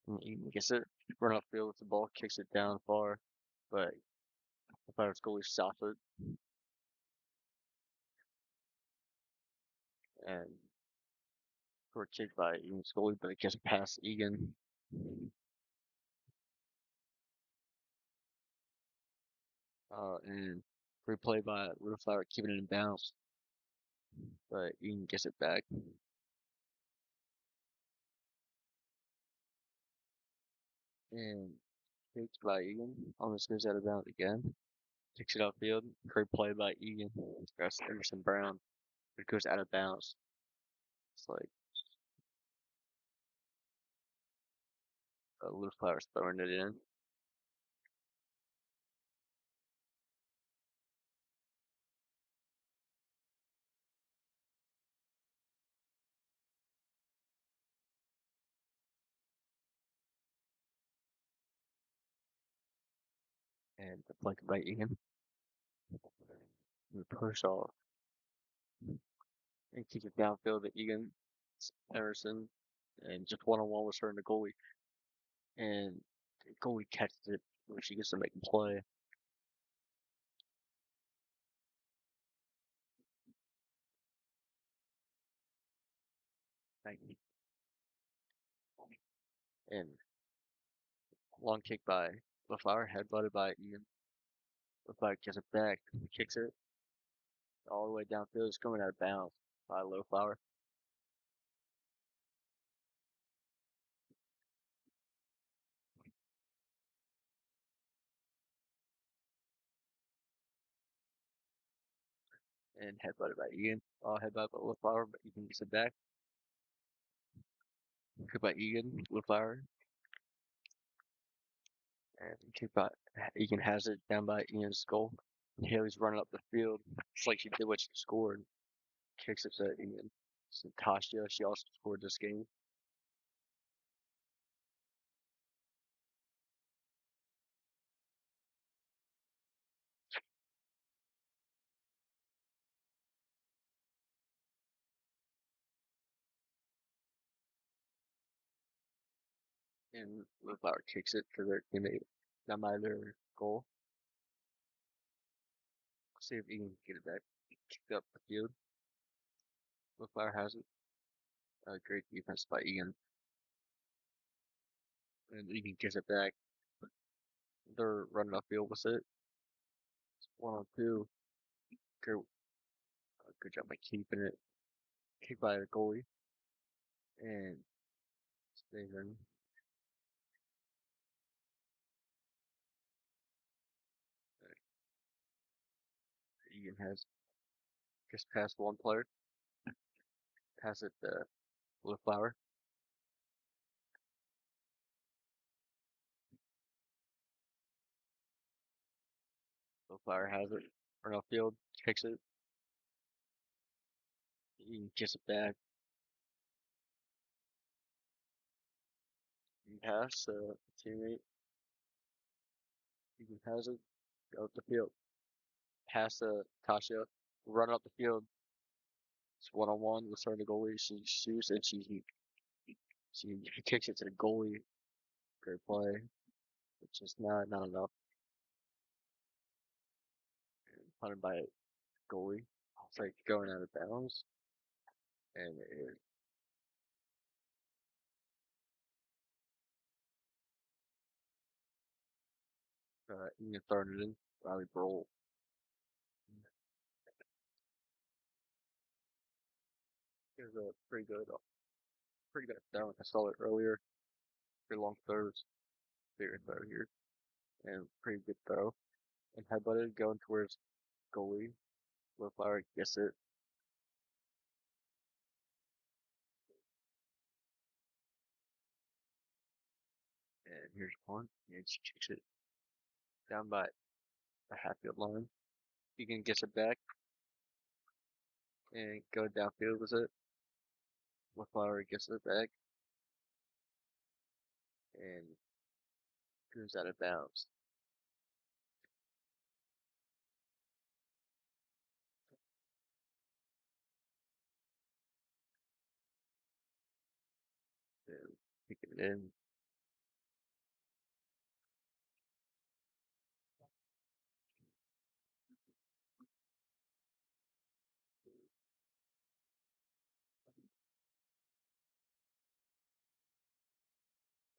And Egan gets it. Run upfield with the ball. Kicks it down far. But the Pirates goalie stops it. And short kick by Egan's goalie, but it gets past Egan. And replay by Little Flower keeping it in bounds. But Egan gets it back. And kicked by Egan. Almost goes out of bounds again. Kicks it outfield. Great play by Egan. That's Emerson Brown. It goes out of bounds. It's like Little Flower's throwing it in. And the flank by Egan. And push off. And kick it downfield to Egan. Emerson. And just one-on-one with her and the goalie. And the goalie catches it when she gets to make a play. And long kick by LaFlower, headbutted by Egan. LaFlower gets it back, kicks it all the way downfield. It's coming out of bounds by LaFlower. And headbutted by Egan. Headbutted by LaFlower, but Egan gets it back. Kick by Egan, LaFlower. And kick by Egan has it down by Ian's goal. And Haley's running up the field. It's like she did what she scored. Kicks it to Ian. So Tasha, she also scored this game. And LaFlower kicks it to their teammate down by their goal. See if Egan can get it back. Kicked up the field. LaFlower has it. Great defense by Egan. And Egan gets it back. They're running upfield with it. It's 1-on-2. Good job by keeping it. Kicked by the goalie. And stays in. team has just past one player. Pass it to Blue Flower. Blue Flower has it. Run field, kicks it. He gets it back. He pass teammate. He has it. Go up the field. Pass to Tasha. Run up the field. It's one on one with her the goalie. She shoots and she kicks it to the goalie. Great play. It's just not enough. Punted by goalie. It's like going out of bounds. And it, Egan throwing it in. Riley Broll. It was a pretty good throw. I saw it earlier. Pretty long throws. Bigger throw here. And pretty good throw. And headbutted going towards goalie. Flower gets it. And here's one. And she kicks it down by the half field line. Egan gets it back and go downfield with it. Flower gets it back and goes out of bounds. And kicking it in.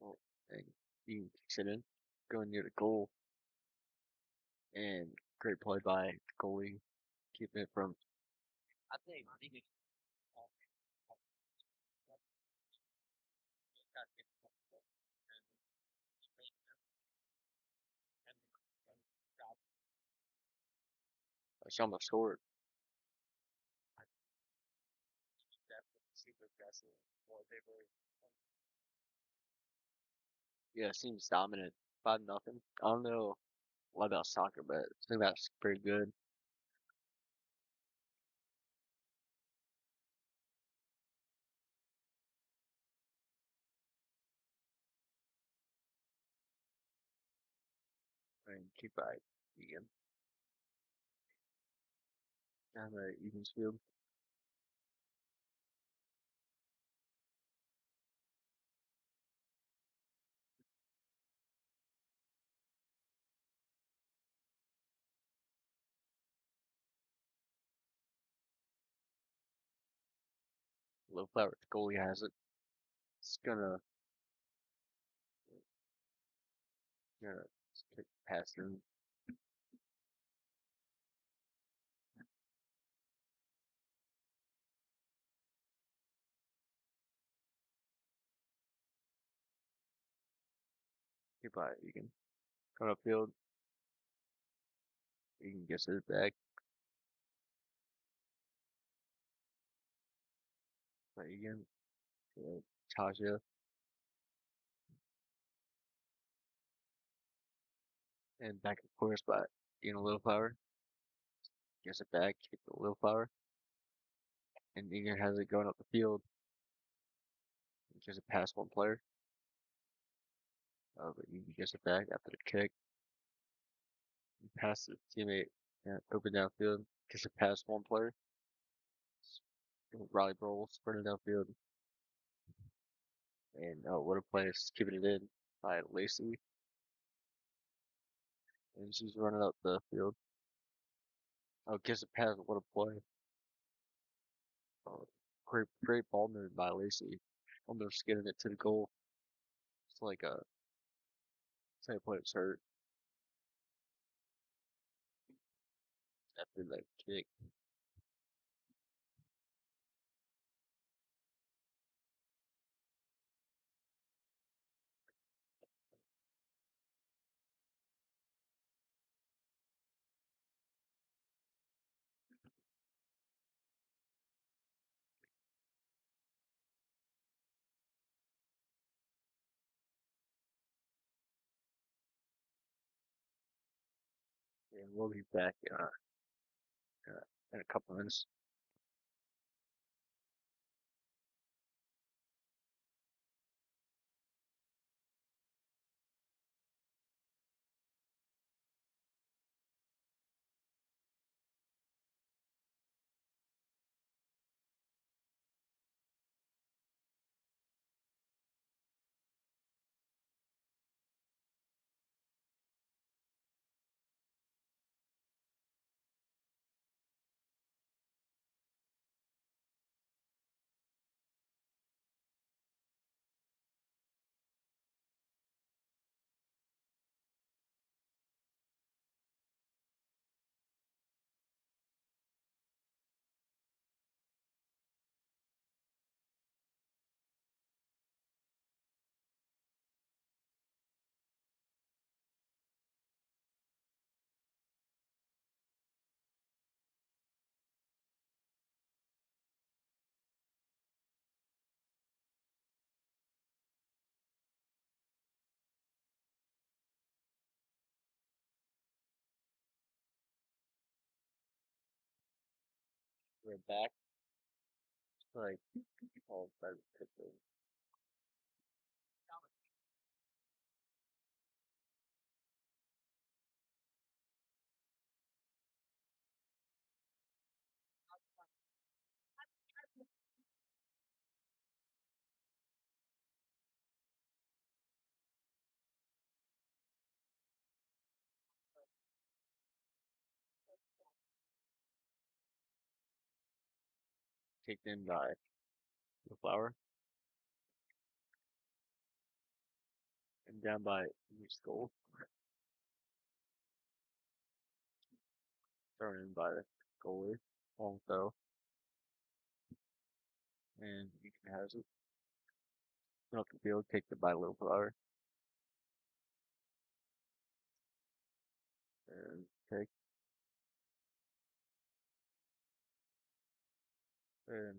Oh, and Egan kicks it in. Going near the goal. And great play by the goalie. Keeping it from she almost scored. Yeah, it seems dominant. 5-0. I don't know a lot about soccer, but I think that's pretty good. And keep by Egan. Down the Egan's field. Low flower. The goalie has it. It's gonna kick past him. Keep by Egan. Coming upfield. Egan gets it back. By Egan. Tasha. And back and forth by Egan Little Flower. Gets it back. Kick the Little Flower. And Egan has it going up the field. Gets it past one player. But Egan gets it back after the kick. He passes it to teammate. Yeah, open downfield. Gets it past one player. Riley Broll sprinting downfield. And what a play. It's keeping it in by Lacey. And she's running up the field. Oh, gets it past. What a play. Great ball movement by Lacey. Almost getting it to the goal. It's like a same play was hurt after that kick. and we'll be back in a couple minutes. We're back. Like, all better picture. Kicked in by the flower and down by the skull. Thrown in by the goalie. Long throw. And Egan has it. Up the field, kicked it by Little Flower. And take and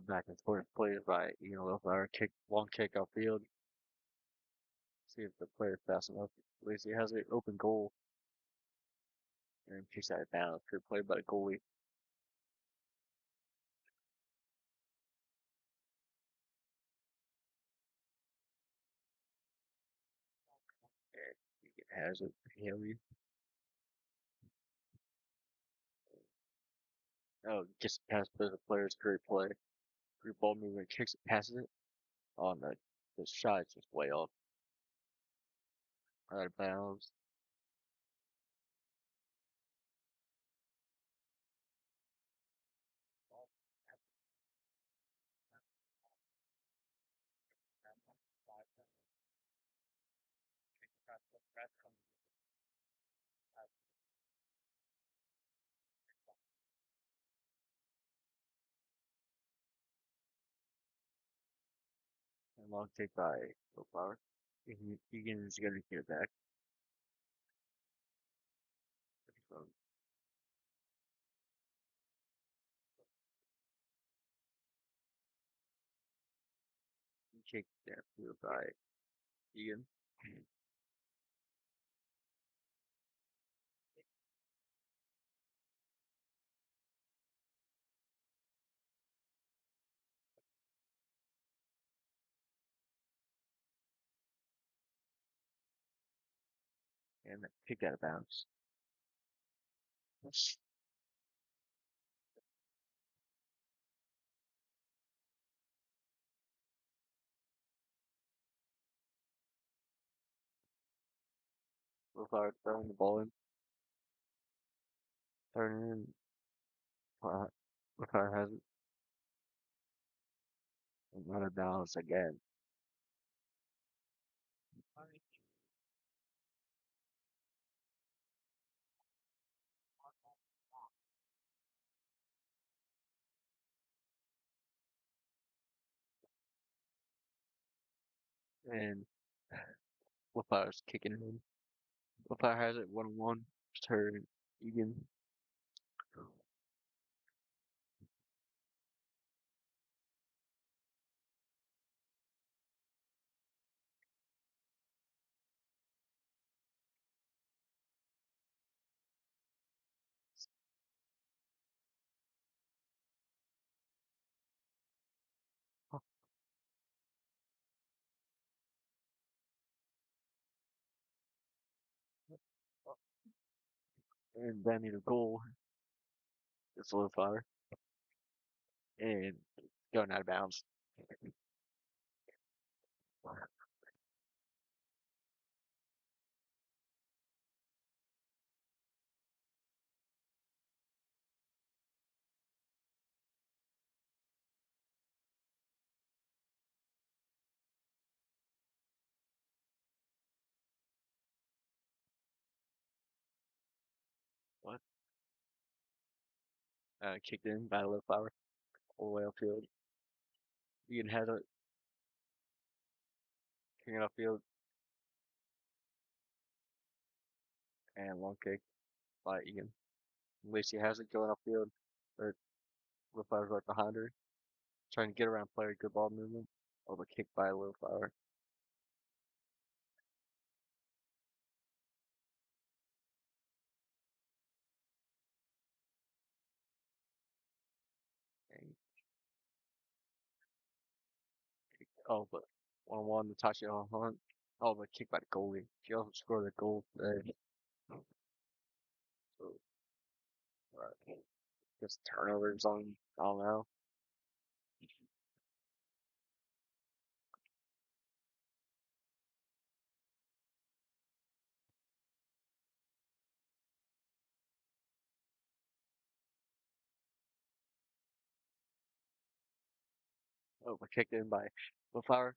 back and forth plays by Little Flower. Long kick outfield. See if the player's fast enough. Lacey has an open goal and kicks that down. Good play by the goalie. And Egan has it. Haley. Oh, gets past the players. Great play. Great ball movement. Kicks it, passes it. On the shot is just way off. Out of bounds. And long kick by Little Flower. Egan is going to get it back. So kick that field by Egan. And kick out of bounds. Little Flower throwing the ball in. Turning in. Little Flower has it. And out of bounds again. And Little Flower's kicking it in. Little Flower has it 1-1. Turn Egan. and then need a goal. It's a little fire and going out of bounds. What? Kicked in by a little flower all the way upfield. Egan has it, kicking upfield, and long kick by Egan. Lacey has it going upfield, or little flower's right behind her, trying to get around player, good ball movement. Oh, but kicked by a little flower. And, oh, but 1-1 Natasha Hunt. Oh, but kicked by the goalie. She also scored a goal today. So, guess turnovers on, I don't know. Oh, but kicked in by little flower.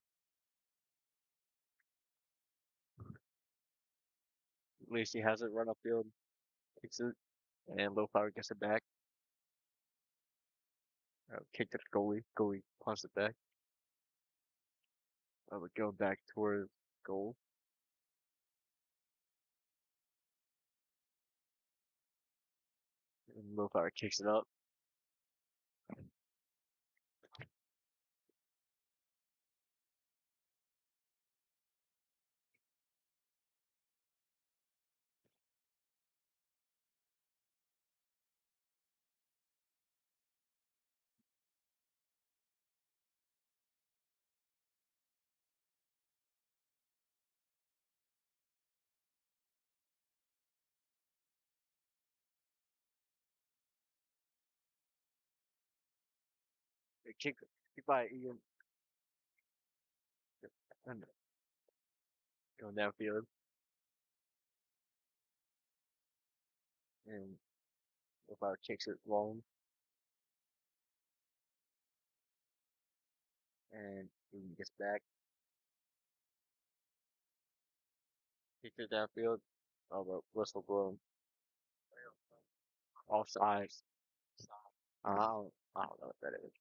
Lacey has it, run upfield, kicks it, and little flower gets it back. Kicked at the goalie. Goalie punts it back. Would go back towards goal. And Mofar kicks it up. They kick by Egan. And going downfield. And Mofar kicks it long. And Egan gets back. Kicks it downfield. Oh, but whistle blown. Offsides. I don't know what that is.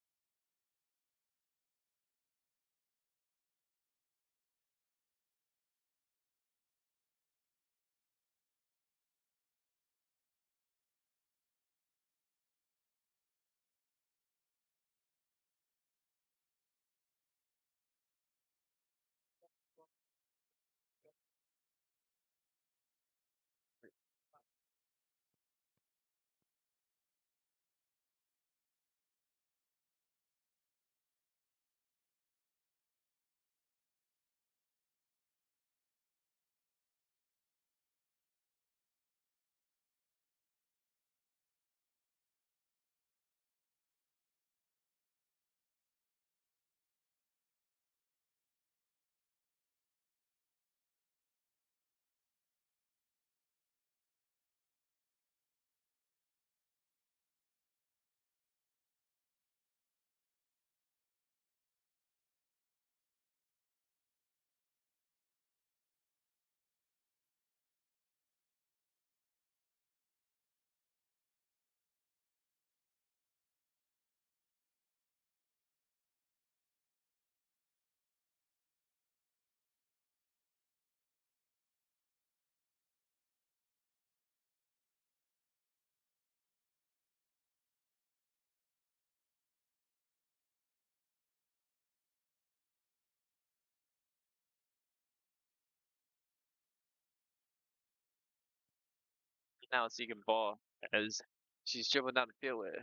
Now it's Egan ball as she's dribbling down the field with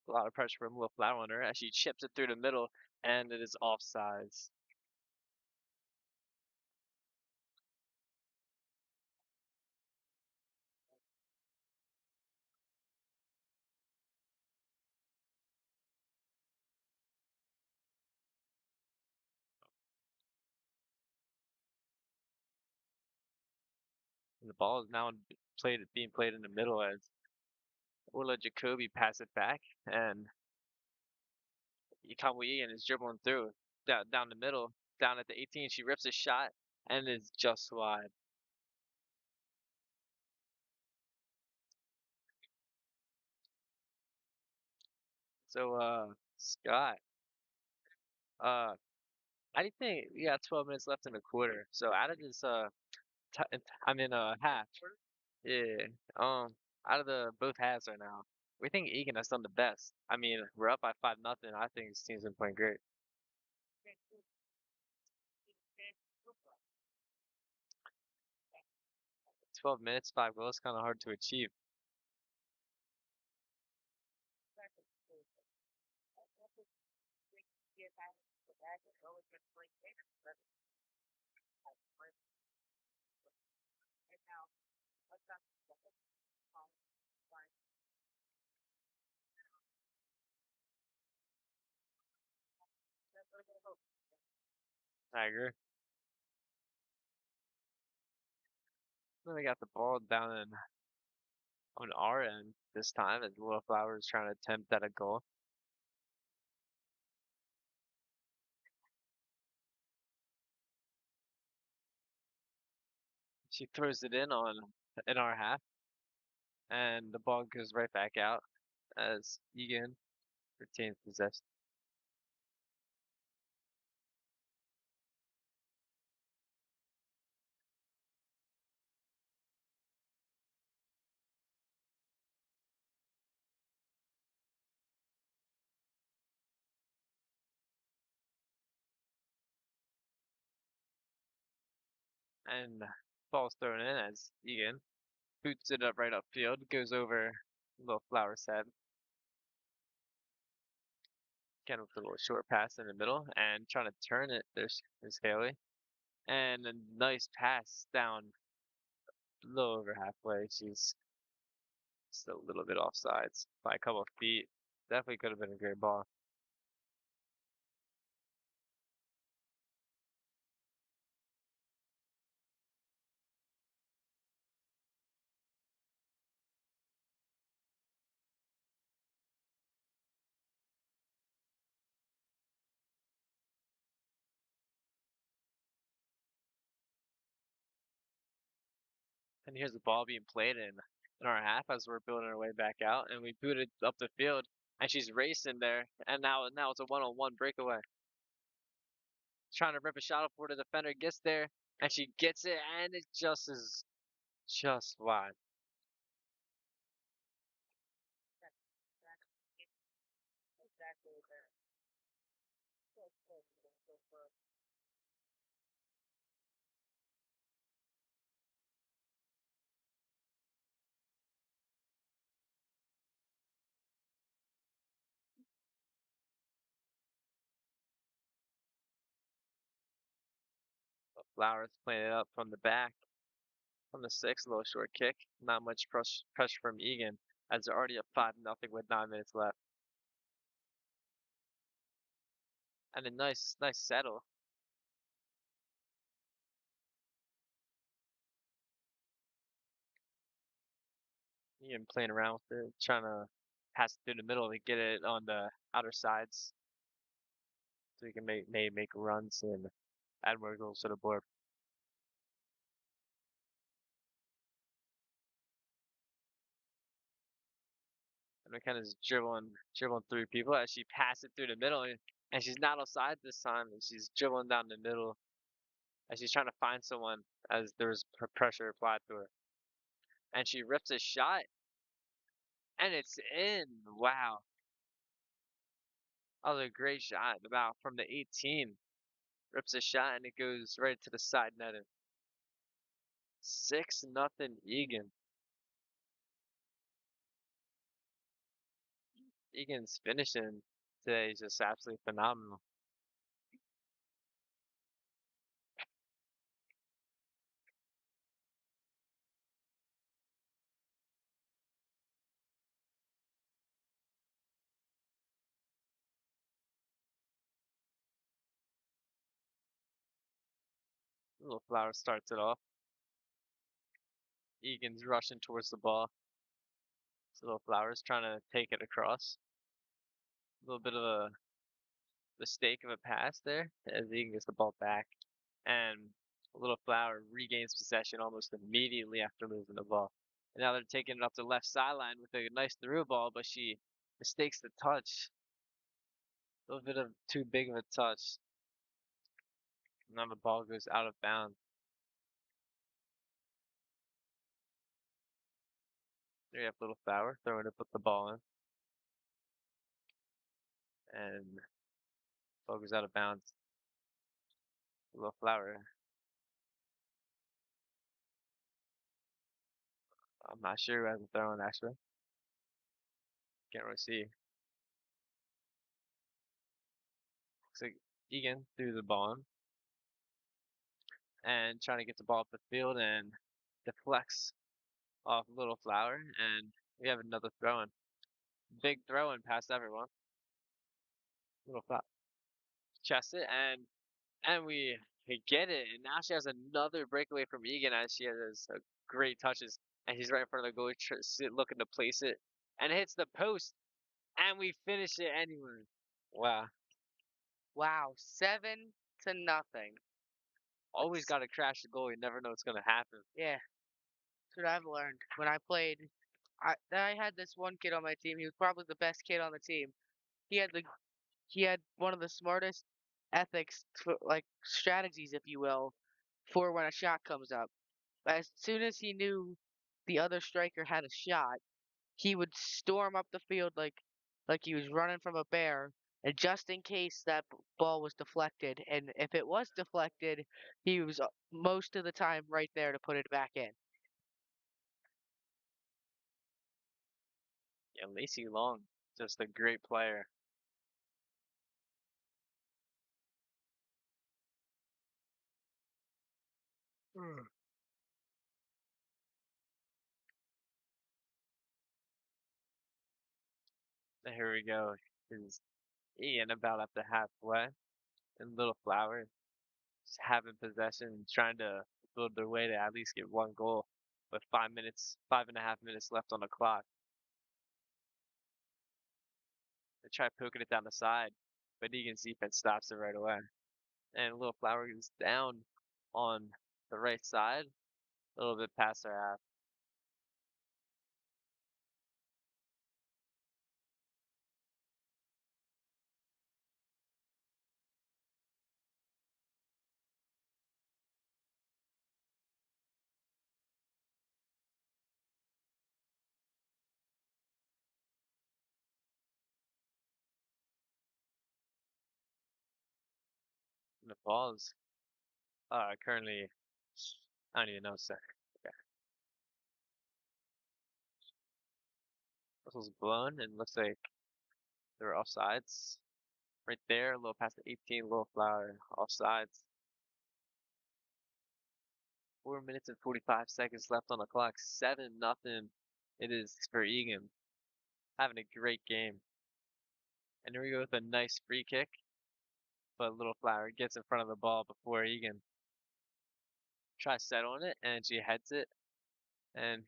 a lot of pressure from Will Flower on her as she chips it through the middle and it is offsides. And the ball is now being played in the middle as we'll let Jacoby pass it back, and Conwell Egan is dribbling through down the middle, down at the 18. She rips a shot and is just wide. So Scott, uh, I think we got 12 minutes left in the quarter. So out of this I'm in a half. Yeah. Out of the both halves right now, we think Egan has done the best. I mean, we're up by 5-0. I think his team's been playing great. 12 minutes, 5 goals, kind of hard to achieve. I agree. Then we got the ball down on our end this time as Little Flowers trying to attempt at a goal. She throws it in our half, and the ball goes right back out as Egan retains possession. And ball's thrown in as Egan boots it up right upfield, goes over Little Flowers' head. Again with a little short pass in the middle and trying to turn it. There's Haley. And a nice pass down a little over halfway. She's still a little bit offsides by a couple of feet. Definitely could have been a great ball. And here's the ball being played in our half as we're building our way back out, and we boot it up the field, and she's racing there, and now it's a one-on-one breakaway. Trying to rip a shot up before the defender gets there, and she gets it, and it just wide. Flowers playing it up from the back, from the 6, a little short kick. Not much pressure from Egan, as they're already up 5-0 with 9 minutes left. And a nice settle. Egan playing around with it, trying to pass it through the middle to get it on the outer sides, so he can make runs and add more goals to the board. And McKenna's dribbling through people as she passes it through the middle, and she's not outside this time, and she's dribbling down the middle as she's trying to find someone as there's pressure applied to her. And she rips a shot, and it's in. Wow. That was a great shot, about from the 18. Rips a shot, and it goes right to the side netting. 6-0 Egan. Egan's finishing today is just absolutely phenomenal. Little Flower starts it off. Egan's rushing towards the ball. So Little Flower's trying to take it across. A little bit of a mistake of a pass there as Egan gets the ball back. And Little Flower regains possession almost immediately after losing the ball. And now they're taking it up the left sideline with a nice through ball, but she mistakes the touch. A little bit of too big of a touch. Now the ball goes out of bounds. There you have Little Flower throwing to put the ball in. And ball goes out of bounds. Little Flower. I'm not sure who hasn't thrown actually. Can't really see. Looks like Egan threw the ball in and trying to get the ball up the field and deflects off Little Flower, and we have another throw in. Big throw in past everyone. Little Flower chests it, and we get it. And now she has another breakaway from Egan as she has great touches, and she's right in front of the goalie, looking to place it, and it hits the post, and we finish it anyway. Wow. Wow, 7-0. Always got to crash the goal. You never know what's going to happen. Yeah, that's what I've learned. When I played, I had this one kid on my team. He was probably the best kid on the team. He had the he had one of the smartest ethics, like strategies, if you will, for when a shot comes up. As soon as he knew the other striker had a shot, he would storm up the field like he was running from a bear, and just in case that ball was deflected, and if it was deflected, he was most of the time right there to put it back in. Yeah, Lacey Long, just a great player. Here we go. Is Ian about up to halfway, and Little Flower just having possession, trying to build their way to at least get one goal, with 5 minutes, 5.5 minutes left on the clock. They try poking it down the side, but Egan's defense stops it right away. And Little Flower is down on the right side, a little bit past their half. And the balls are currently, I don't even know, sir. Okay. Whistle's blown, and looks like they're offsides. Right there, a little past the 18, Little Flower, offsides. 4 minutes and 45 seconds left on the clock. 7-0. It is for Egan. Having a great game. And here we go with a nice free kick. But Little Flower gets in front of the ball before Egan tries to set on it, and she heads it. And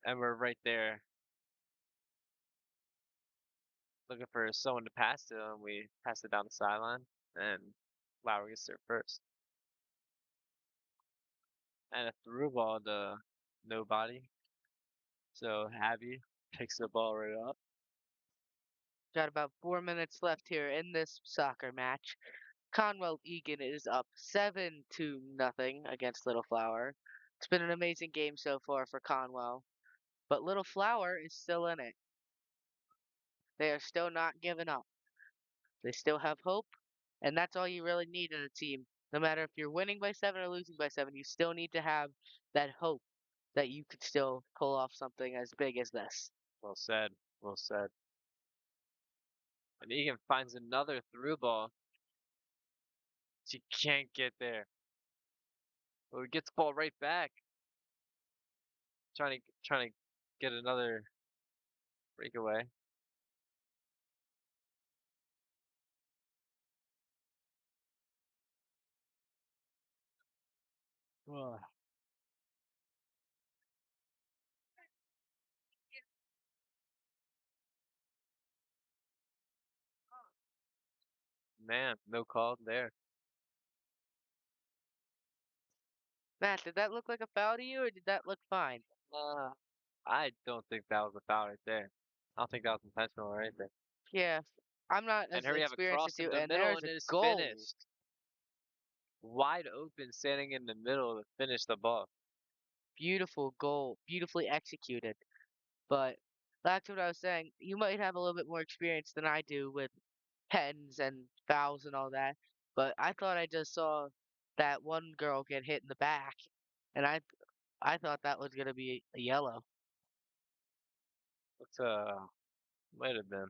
we're right there looking for someone to pass to, and we pass it down the sideline. And Flower gets there first. And a through ball to nobody. So Abby picks the ball right up. Got about 4 minutes left here in this soccer match. Conwell Egan is up 7-0 against Little Flower. It's been an amazing game so far for Conwell, but Little Flower is still in it. They are still not giving up. They still have hope, and that's all you really need in a team. No matter if you're winning by 7 or losing by 7, you still need to have that hope that you could still pull off something as big as this. Well said. Well said. And Egan finds another through ball. She can't get there. But he gets the ball right back. Trying to get another breakaway. Man, no call there. Matt, did that look like a foul to you, or did that look fine? Uh, I don't think that was a foul right there. I don't think that was intentional or anything. Yeah, I'm not And as here we have a experienced cross as in you, the and middle, there's and a it is goal. finished. Wide open, standing in the middle to finish the ball. Beautiful goal, beautifully executed. But back to what I was saying, you might have a little bit more experience than I do with pens and fouls and all that. But I thought I just saw that one girl get hit in the back, and I thought that was gonna be a yellow. It's might have been.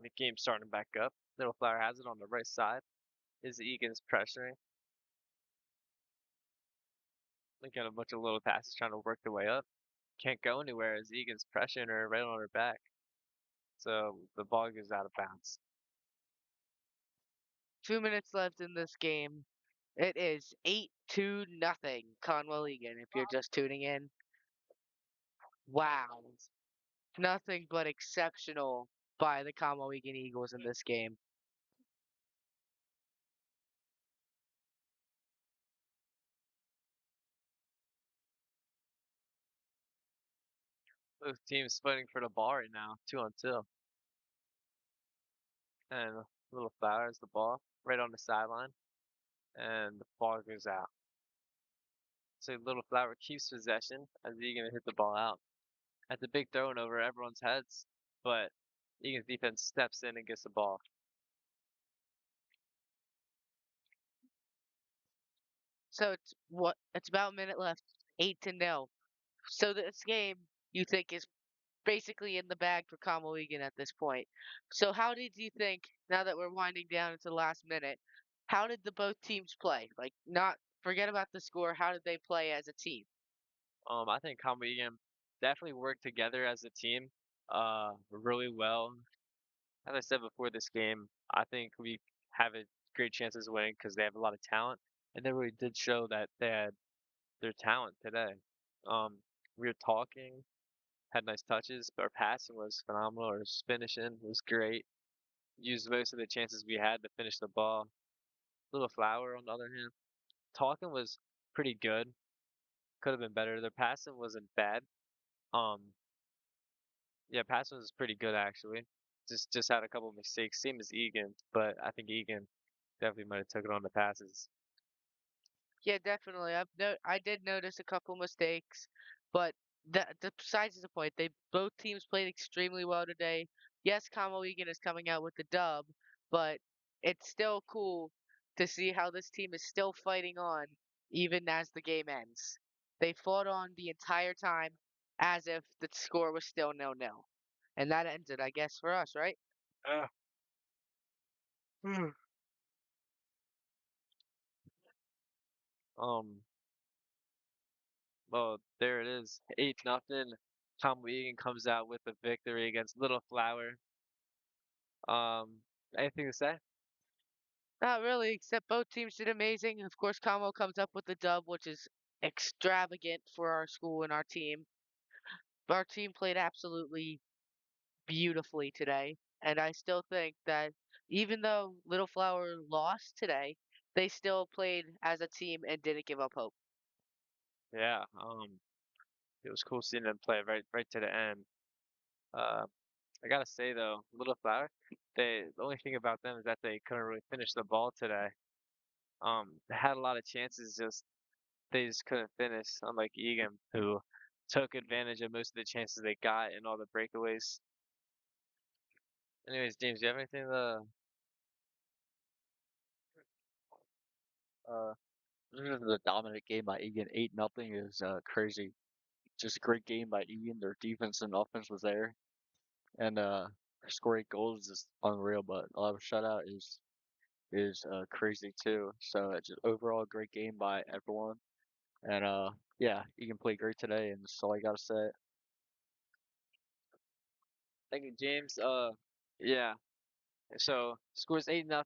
The game's starting back up. Little Flower has it on the right side. Is Egan's pressuring. Looking at a bunch of little passes trying to work their way up. Can't go anywhere as Egan's pressuring her right on her back. So the ball goes out of bounds. 2 minutes left in this game. It is 8-0 Conwell Egan. If you're just tuning in, wow, nothing but exceptional by the Conwell Egan Eagles in this game. Both teams fighting for the ball right now, 2-on-2. And Little Flower has the ball right on the sideline. And the ball goes out. So Little Flower keeps possession as Egan hit the ball out. That's a big throw over everyone's heads, but Egan's defense steps in and gets the ball. So it's about a minute left. 8-0. So this game you think is basically in the bag for Conwell Egan at this point. So how did you think, now that we're winding down into the last minute, how did the both teams play? Like, not forget about the score. How did they play as a team? I think Conwell Egan definitely worked together as a team, really well. As I said before this game, I think we have a great chances of winning because they have a lot of talent, and they really did show that they had their talent today. Um, we were talking, had nice touches, but our passing was phenomenal. Our finishing was great. Used most of the chances we had to finish the ball. Little Flower, on the other hand, talking was pretty good. Could have been better. Their passing wasn't bad. Um, yeah, passing was pretty good actually. Just had a couple mistakes, same as Egan, but I think Egan definitely might have took it on the passes. Yeah, definitely. I did notice a couple mistakes, but besides the point, they both teams played extremely well today. Yes, Conwell Egan is coming out with the dub, but it's still cool to see how this team is still fighting on even as the game ends. They fought on the entire time as if the score was still 0-0. And that ended, I guess, for us, right? Uh, um, well, there it is, 8-0. Tom Egan comes out with a victory against Little Flower. Anything to say? Not really, except both teams did amazing. Of course, Conwell comes up with the dub, which is extravagant for our school and our team. Our team played absolutely beautifully today, and I still think that even though Little Flower lost today, they still played as a team and didn't give up hope. Yeah. It was cool seeing them play right to the end. Uh, I gotta say though, Little Flower, the only thing about them is that they couldn't really finish the ball today. They had a lot of chances, just they just couldn't finish. Unlike Egan, who took advantage of most of the chances they got and all the breakaways. Anyways, James, do you have anything to Uh, this is a dominant game by Egan. 8-0 is crazy. Just a great game by Egan. Their defense and offense was there, and scoring goals is unreal. But a lot of shutout is crazy too. So it's just overall a great game by everyone. And yeah, Egan played great today, and that's all I gotta say. thank you, James? Yeah. So scores 8-0.